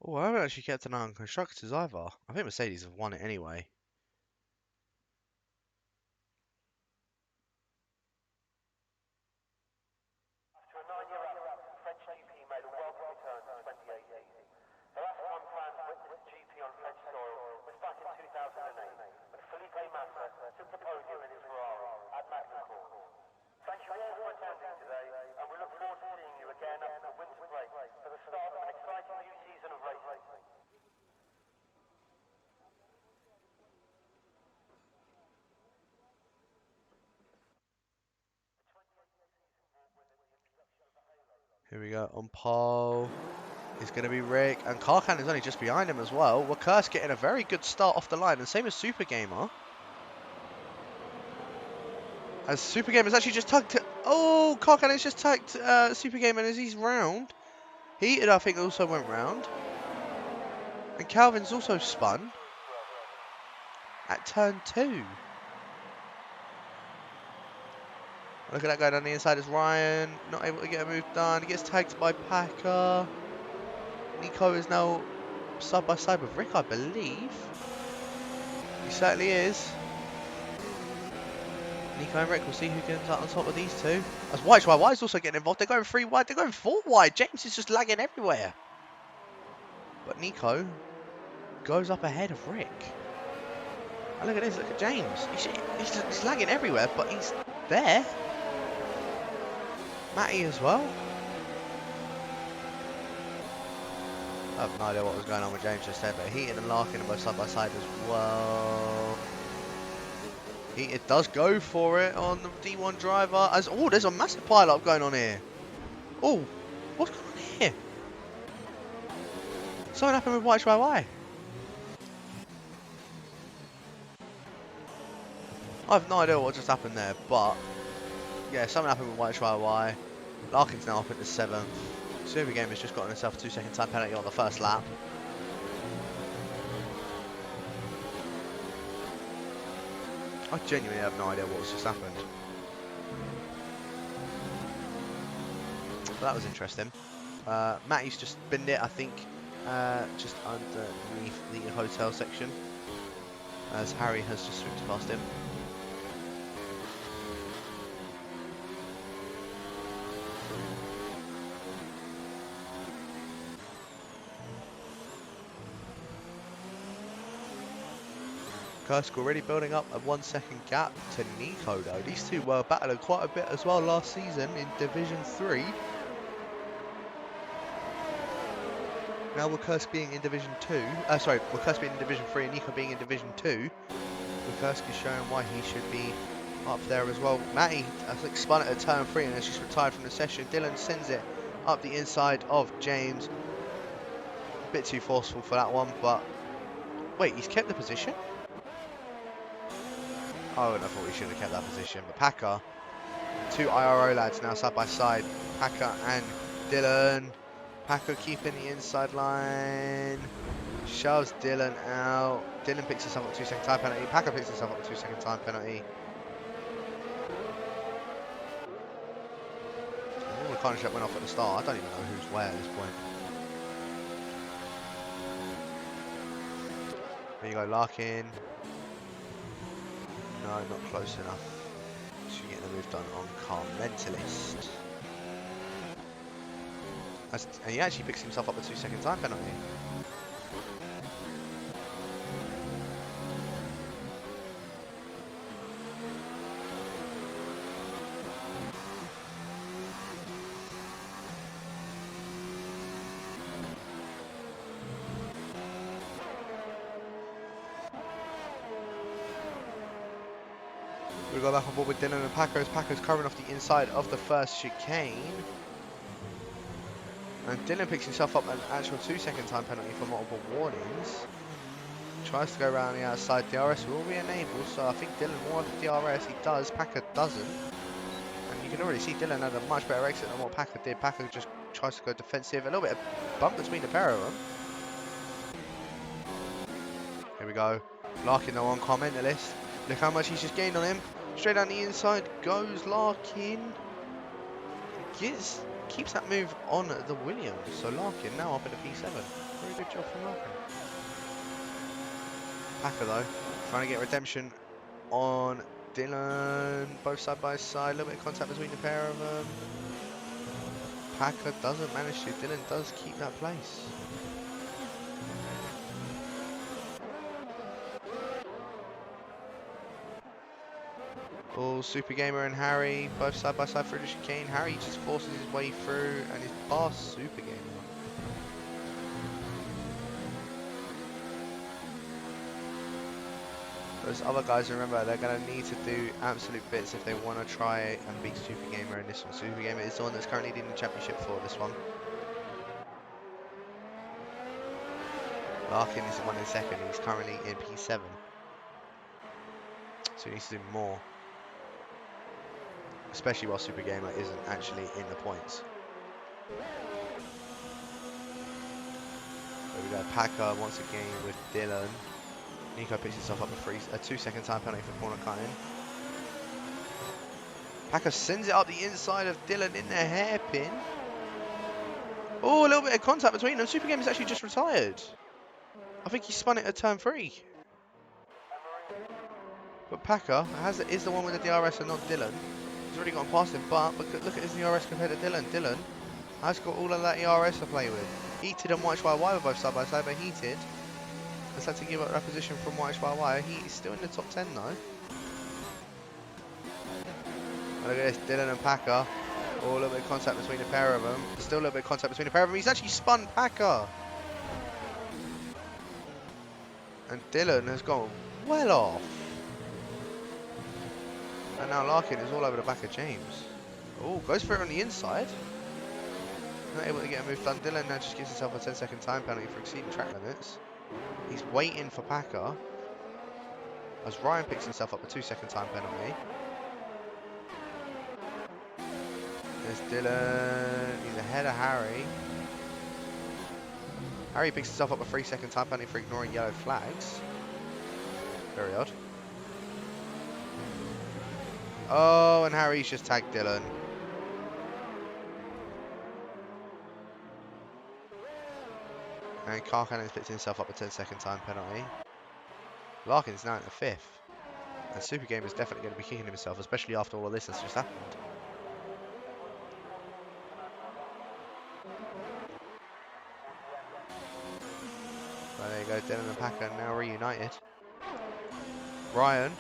Oh, I haven't actually kept an eye on constructors either. I think Mercedes have won it anyway. Here we go, on pole is going to be Rick, and Karkan is only just behind him as well. Wakursk getting a very good start off the line, and same as Super Gamer. As Super Gamer's actually just tugged it. Oh, Karkan has just tugged Super Gamer as he's round. Heated, I think, also went round. And Calvin's also spun at turn 2. Look at that guy down the inside is Ryan, not able to get a move done. He gets tagged by Packer. Nico is now side by side with Rick, I believe. He certainly is. Nico and Rick, we'll see who gets out on top of these two. As YHYY is also getting involved. They're going 3 wide, they're going 4 wide. James is just lagging everywhere. But Nico goes up ahead of Rick. And look at this, look at James. He's lagging everywhere, but he's there. Matty as well. I have no idea what was going on with James just then, but Heaton and Larkin are both side by side as well. It does go for it on the D1 driver. As oh, there's a massive pile-up going on here. Oh, what's going on here? Something happened with YHYY. I have no idea what just happened there, but yeah, something happened with YHYY. Larkin's now up at the 7th. Super Game has just gotten himself a 2-second time penalty on the first lap. I genuinely have no idea what's just happened. But that was interesting. Matty's just binned it, I think, just underneath the hotel section, as Harry has just swooped past him. Kursk already building up a 1 second gap to Nico though. These two were battling quite a bit as well last season in Division 3. Now with Kursk being in Division 2, with Kursk being in Division 3 and Nico being in Division 2, Kursk is showing why he should be up there as well. Matty, I think, spun it at turn 3 and has just retired from the session. Dylan sends it up the inside of James. A bit too forceful for that one, but wait, he's kept the position? Oh, and I thought we should have kept that position. But Packer, two IRO lads now side by side. Packer and Dylan. Packer keeping the inside line. Shoves Dylan out. Dylan picks himself up a 2-second time penalty. Packer picks himself up a 2-second time penalty. All the contract went off at the start. I don't even know who's where at this point. There you go, Larkin. No, not close enough. She's getting the move done on Car Mentalist. And he actually picks himself up a 2-second time penalty. We go back on board with Dylan and Packers. Packers covering off the inside of the first chicane. And Dylan picks himself up an actual 2-second time penalty for multiple warnings. Tries to go around the outside. DRS will be enabled, so I think Dylan will have the DRS. He does, Packer doesn't. And you can already see Dylan had a much better exit than what Packer did. Packer just tries to go defensive. A little bit of bump between the pair of them. Here we go. Larkin though on Car Mentalist. Look how much he's just gained on him. Straight down the inside goes Larkin. Keeps that move on the Williams. So Larkin now up in the P7. Very good job from Larkin. Packer though, trying to get redemption on Dylan. Both side by side. A little bit of contact between the pair of them. Packer doesn't manage to. Dylan does keep that place. Super Gamer and Harry, both side by side through the chicane. Harry just forces his way through and is past Super Gamer. Those other guys, remember, they're going to need to do absolute bits if they want to try and beat Super Gamer in this one. Super Gamer is the one that's currently leading the championship for this one. Larkin is the one in second. He's currently in P7. So he needs to do more. Especially while Super Gamer isn't actually in the points. There we go, Packer once again with Dylan. Nico picks himself up a 2-second time penalty for corner cutting. Packer sends it up the inside of Dylan in the hairpin. Oh, a little bit of contact between them. Super Gamer's actually just retired. I think he spun it at turn 3. But Packer is the one with the DRS and not Dylan. He's already gone past him, but look at his DRS compared to Dylan. Dylan has got all of that DRS to play with. Heated and YHYY were both side by side, but Heated has had to give up that position from YHYY. He's still in the top 10 though. And look at this, Dylan and Packer. Oh, a little bit of contact between the pair of them. Still a little bit of contact between the pair of them. He's actually spun Packer. And Dylan has gone well off. And now Larkin is all over the back of James. Oh, goes for it on the inside. Not able to get a move done. Dylan now just gives himself a 10-second time penalty for exceeding track limits. He's waiting for Packer as Ryan picks himself up a 2-second time penalty. There's Dylan. He's ahead of Harry. Harry picks himself up a 3-second time penalty for ignoring yellow flags. Very odd. Oh, and Harry's just tagged Dylan. And Carcannon's picked himself up a 10-second time penalty. Larkin's now in the 5th. And Super Gamer is definitely going to be kicking himself, especially after all of this that's just happened. Well, there you go, Dylan and Packer now reunited. Ryan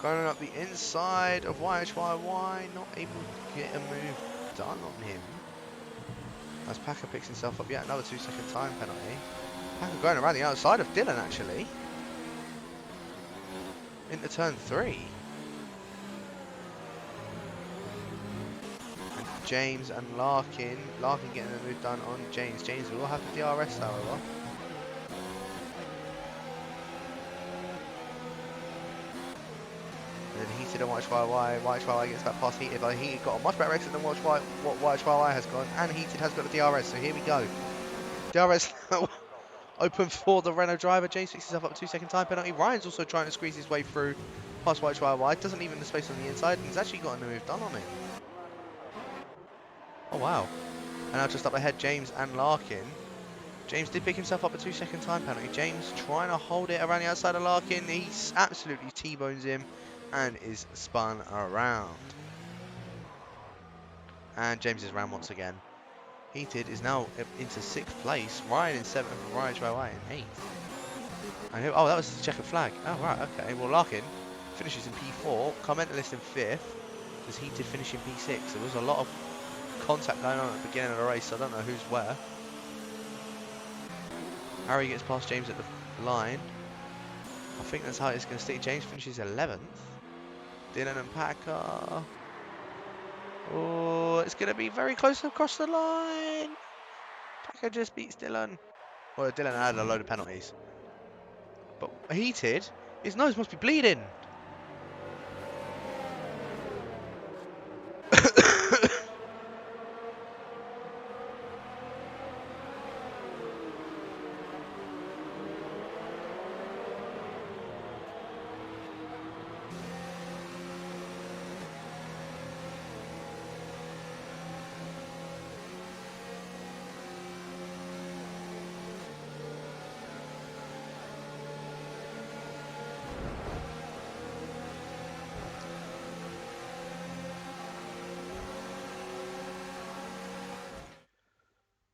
going up the inside of YHYY, not able to get a move done on him. As Packer picks himself up yet another 2-second time penalty. Packer going around the outside of Dylan actually. Into turn 3. And James and Larkin. Larkin getting a move done on James. James will have the DRS however. And then Heated and YHYY. YHYY gets back past Heated, but Heated got a much better exit than what YHYY has got. And Heated has got the DRS, so here we go. DRS now open for the Renault driver. James picks himself up a 2-second time penalty. Ryan's also trying to squeeze his way through past YHYY. Doesn't leave him the space on the inside, and he's actually got a move done on him. Oh wow. And now just up ahead, James and Larkin. James did pick himself up a 2-second time penalty. James trying to hold it around the outside of Larkin. He's absolutely T-bones him and is spun around. And James is round once again. Heated is now into 6th place. Ryan in 7th and Ryan Choi in 8th. And oh, that was the checkered flag. Oh, right, okay. Well, Larkin finishes in P4. Commentalist in 5th. Does Heated finish in P6? There was a lot of contact going on at the beginning of the race, so I don't know who's where. Harry gets past James at the line. I think that's how it's going to stick. James finishes 11th. Dylan and Packer. Oh, it's going to be very close across the line. Packer just beats Dylan. Well, Dylan had a load of penalties. But Heated, his nose must be bleeding.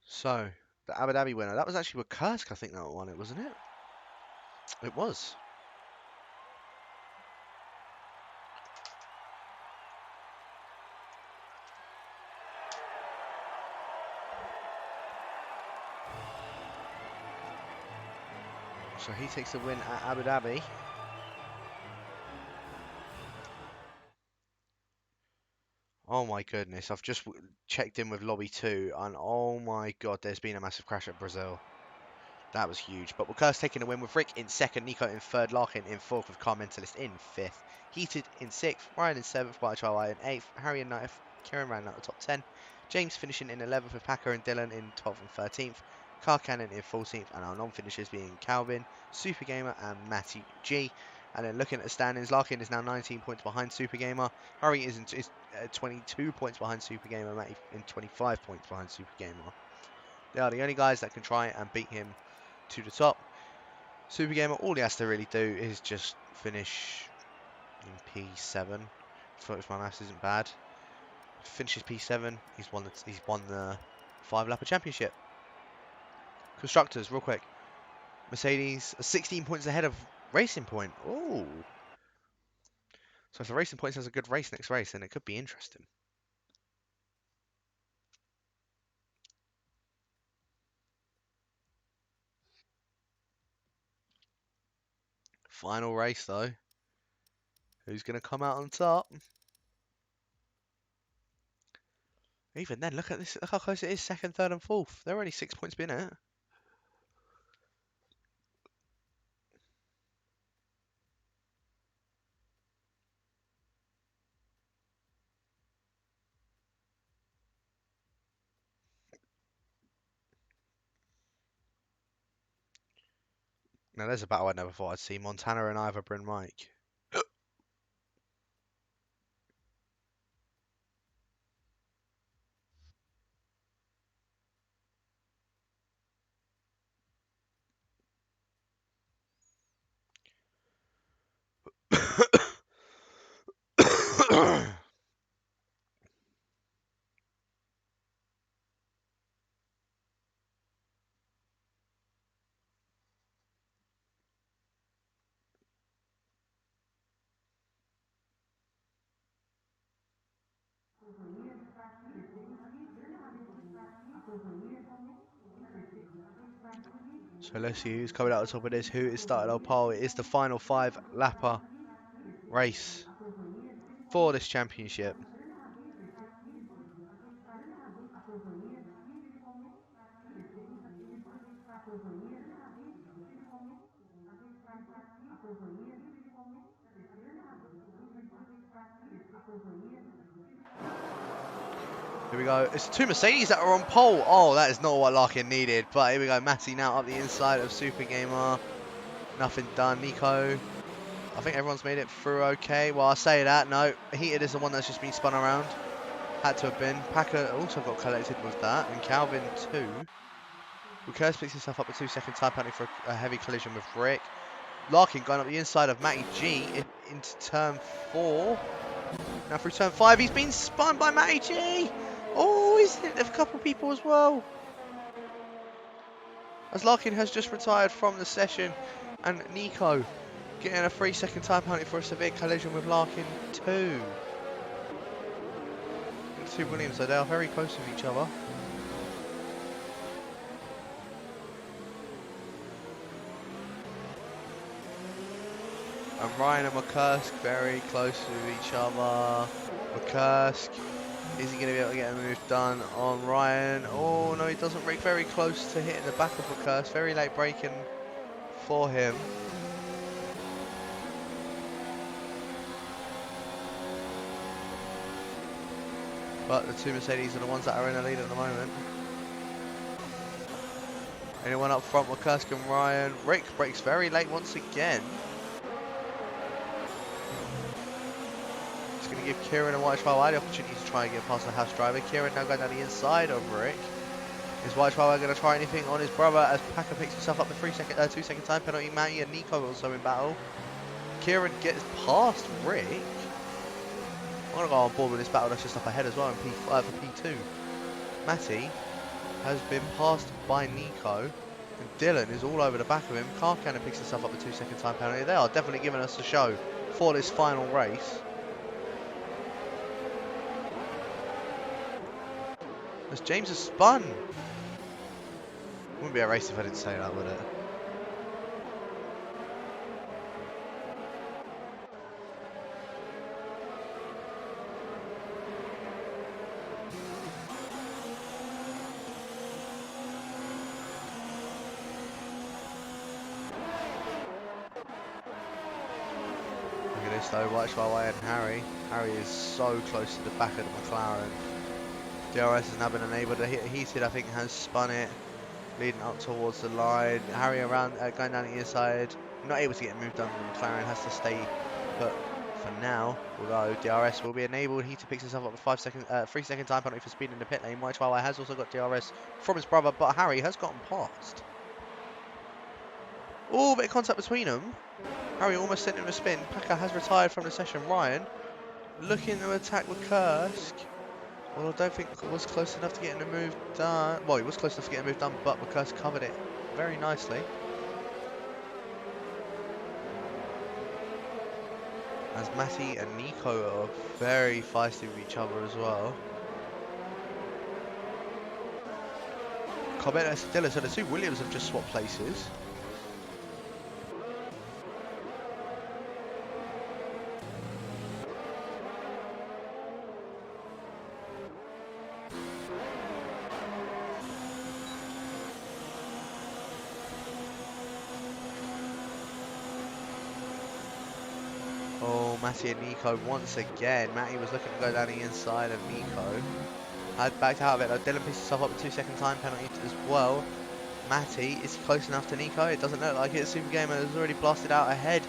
So, the Abu Dhabi winner. That was actually with Kursk, I think that won it, wasn't it? It was. So he takes the win at Abu Dhabi. Oh my goodness, I've just checked in with Lobby 2 and oh my god, there's been a massive crash at Brazil. That was huge. But Kursk taking the win with Rick in 2nd, Nico in 3rd, Larkin in 4th with Car Mentalist in 5th. Heated in 6th, Ryan in 7th, YHY in 8th, Harry in 9th, Kieran rounding out the top 10. James finishing in 11th with Packer and Dylan in 12th and 13th. Car Cannon in 14th, and our non-finishers being Calvin, Super Gamer and Matty G. And then looking at the standings, Larkin is now 19 points behind Super Gamer. Harry is 22 points behind Super Gamer, Matty in 25 points behind Super Gamer. They are the only guys that can try and beat him to the top. Super Gamer, all he has to really do is just finish in P7. If my maths isn't bad. Finishes P7, he's won the 5-lapper championship. Constructors, real quick. Mercedes are 16 points ahead of Racing Point. Oh. So if the Racing Point has a good race next race, then it could be interesting. Final race though. Who's going to come out on top? Even then, look at this. Look how close it is. Second, third, and fourth. They're only 6 points behind it. Now, there's a battle I never thought I'd see. Montana and Ivor Bryn Mike. So let's see who's coming out on top of this. Who is starting our pole? It is the final 5 lapper race for this championship. Here we go. It's 2 Mercedes that are on pole. Oh, that is not what Larkin needed. But here we go. Matty now up the inside of Super Gamer. Nothing done. Nico. I think everyone's made it through okay. Well, I say that. No. Heated is the one that's just been spun around. Had to have been. Packer also got collected with that. And Calvin too. Bucurst picks himself up a 2-second time penalty for a heavy collision with Rick. Larkin going up the inside of Matty G into turn 4. Now through turn 5, he's been spun by Matty G. Oh, he's hit a couple people as well. As Larkin has just retired from the session, and Nico getting a 3-second time penalty for a severe collision with Larkin too. The 2 Williams, so they are very close with each other. And Ryan and McCursk very close with each other. McCursk, is he going to be able to get a move done on Ryan? Oh no, he doesn't. Rick very close to hitting the back of McCursk. Very late braking for him. But the 2 Mercedes are the ones that are in the lead at the moment. Anyone up front? McCursk and Ryan. Rick brakes very late once again. It's going to give Kieran and White Chihuahua the opportunity to try and get past the house driver. Kieran now going down the inside of Rick. Is White Chihuahua going to try anything on his brother as Packer picks himself up the 2-second time penalty? Matty and Nico also in battle. Kieran gets past Rick. I'm going to go on board with this battle that's just up ahead as well in for P2. Matty has been passed by Nico. And Dylan is all over the back of him. Car Cannon picks himself up the 2-second time penalty. They are definitely giving us a show for this final race. As James has spun. Wouldn't be a race if I didn't say that, would it? Look at this though, White Chihuahua and Harry. Harry is so close to the back of the McLaren. DRS has now been unable to hit heated, I think has spun it. Leading up towards the line. Harry around, going down the inside. Not able to get a move done. McLaren has to stay put for now. Although DRS will be enabled. Heater picks himself up with 3-second time penalty for speed in the pit lane. White Chihuahua has also got DRS from his brother, but Harry has gotten past. Oh, bit of contact between them. Harry almost sent him a spin. Packer has retired from the session. Ryan looking to attack with Kursk. Well, I don't think it was close enough to getting a move done. Well, he was close enough to getting a move done, but McCurse covered it very nicely. As Matty and Nico are very feisty with each other as well. Comet and Stiller, so the 2 Williams have just swapped places. Oh, Matty and Nico once again. Matty was looking to go down the inside of Nico. Had backed out of it though. Dylan picks himself up with 2 second time penalty as well. Matty, is he close enough to Nico? It doesn't look like it. Super Gamer has already blasted out ahead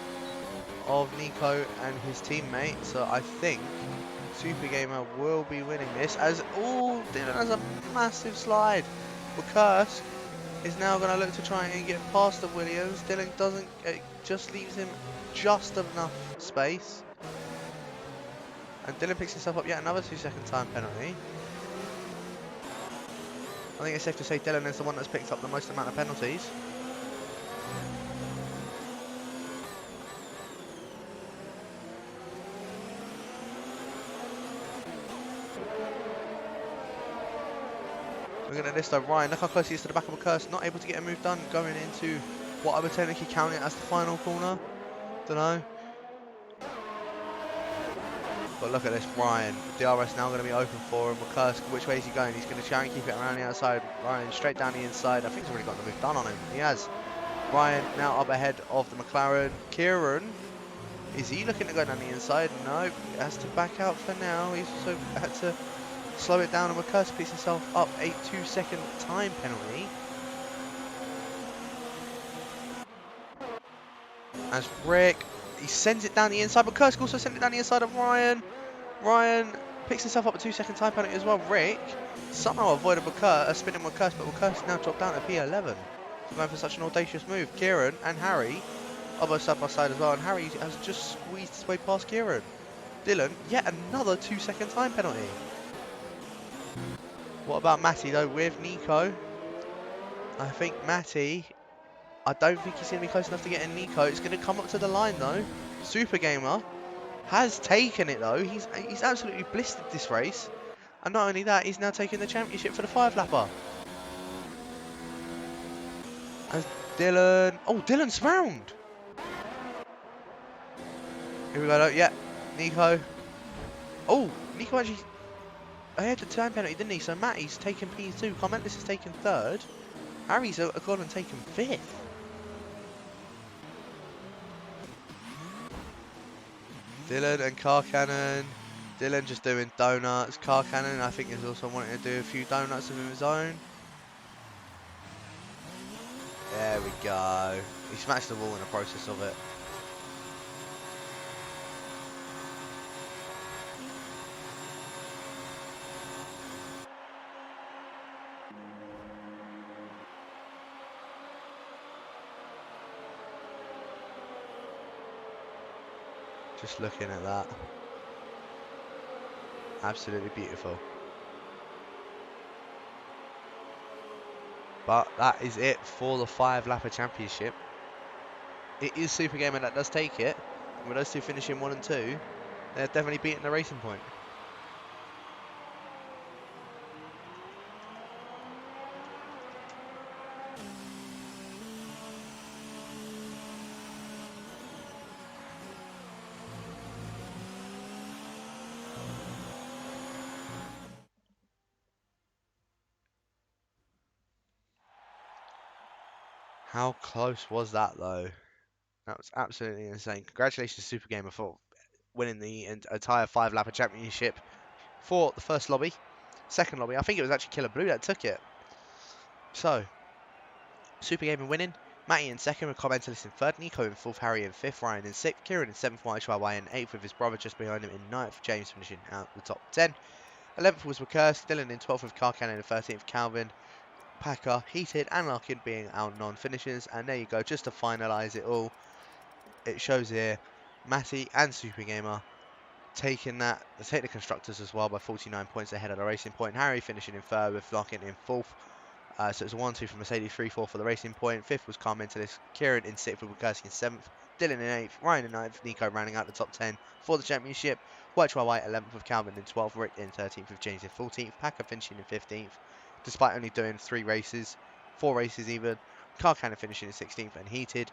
of Nico and his teammate. So I think Super Gamer will be winning this as, oh, Dylan has a massive slide. But Kursk is now going to look to try and get past the Williams. Dylan doesn't, it just leaves him just enough space. And Dylan picks himself up yet another 2 second time penalty. I think it's safe to say Dylan is the one that's picked up the most amount of penalties. Looking at this though, Ryan, look how close he is to the back of a curse, not able to get a move done, going into what I would technically count it as the final corner. Don't know. But look at this, Ryan. DRS now going to be open for him. McCursk, which way is he going? He's going to try and keep it around the outside. Ryan straight down the inside. I think he's already got the move done on him. He has. Ryan now up ahead of the McLaren. Kieran, is he looking to go down the inside? No, he has to back out for now. He's also had to slow it down, and McCursk picks himself up a 2 second time penalty. As Rick, he sends it down the inside, but Kursk also sent it down the inside of Ryan. Ryan picks himself up a 2 second time penalty as well. Rick somehow avoided a spinning McCursk, but McCursk now dropped down to P11 for going for such an audacious move. Kieran and Harry are both side by side as well, and Harry has just squeezed his way past Kieran. Dylan, yet another 2 second time penalty. What about Matty though with Nico? I think Matty, I don't think he's going to be close enough to getting Nico. It's going to come up to the line though. Super Gamer has taken it though. He's absolutely blistered this race. And not only that, he's now taking the championship for the 5-lapper. As Dylan, oh, Dylan's round. Here we go though, yeah, Nico. Oh, Nico actually, he had the time penalty, didn't he? So Matty's taken P2, Carmentis has taken 3rd. Harry's gone and taken 5th. Dylan and Car Cannon. Dylan just doing donuts. Car Cannon, I think, is also wanting to do a few donuts of his own. There we go. He smashed the wall in the process of it. Just looking at that. Absolutely beautiful. But that is it for the 5-lapper championship. It is Super Gamer that does take it. And with those two finishing 1 and 2, they're definitely beating the Racing Point. How close was that though? That was absolutely insane. Congratulations Super Gamer for winning the entire 5-lapper championship for the first lobby. Second lobby, I think it was actually Killer Blue that took it. So, Super Gamer winning. Matty in 2nd with Commentalist in 3rd, Nico in 4th, Harry in 5th, Ryan in 6th, Kieran in 7th, YHYY in 8th with his brother just behind him in 9th, James finishing out the top 10. 11th was McCurst, Dylan in 12th with Car Cannon in 13th, Calvin, Packer, Heated and Larkin being our non-finishers. And there you go, just to finalise it all, it shows here Matty and Super Gamer taking that, they take the constructors as well by 49 points ahead of the Racing Point. Harry finishing in 3rd with Larkin in 4th. So it's a 1-2 for Mercedes, 3-4 for the Racing Point. 5th was Car Mentalist, Kieran in 6th with Gurski in 7th, Dylan in 8th, Ryan in 9th, Nico rounding out the top 10 for the championship. White 11th with Calvin in 12th, Rick in 13th with James in 14th, Packer finishing in 15th, despite only doing 4 races even. Car Cannon finishing in 16th and Heated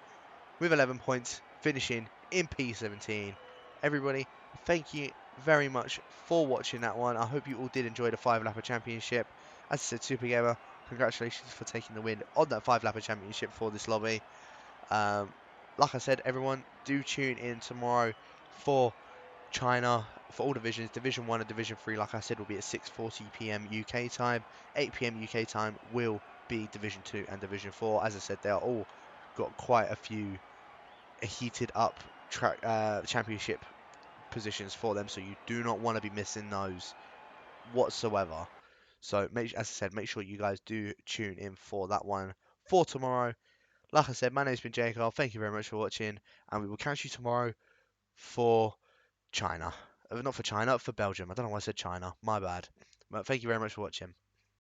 with 11 points, finishing in P17. Everybody, thank you very much for watching that one. I hope you all did enjoy the 5-lapper championship. As I said, Super Gamer, congratulations for taking the win on that 5-lapper championship for this lobby. Like I said, everyone, do tune in tomorrow For China, for all divisions, Division 1 and Division 3, like I said, will be at 6:40 p.m. UK time. 8 p.m. UK time will be Division 2 and Division 4. As I said, they are all got quite a few heated up championship positions for them, so you do not want to be missing those whatsoever. So as I said, make sure you guys do tune in for that one for tomorrow. Like I said, my name's been Jacob. Thank you very much for watching, and we will catch you tomorrow for China. Not for China, for Belgium. I don't know why I said China. My bad. But thank you very much for watching.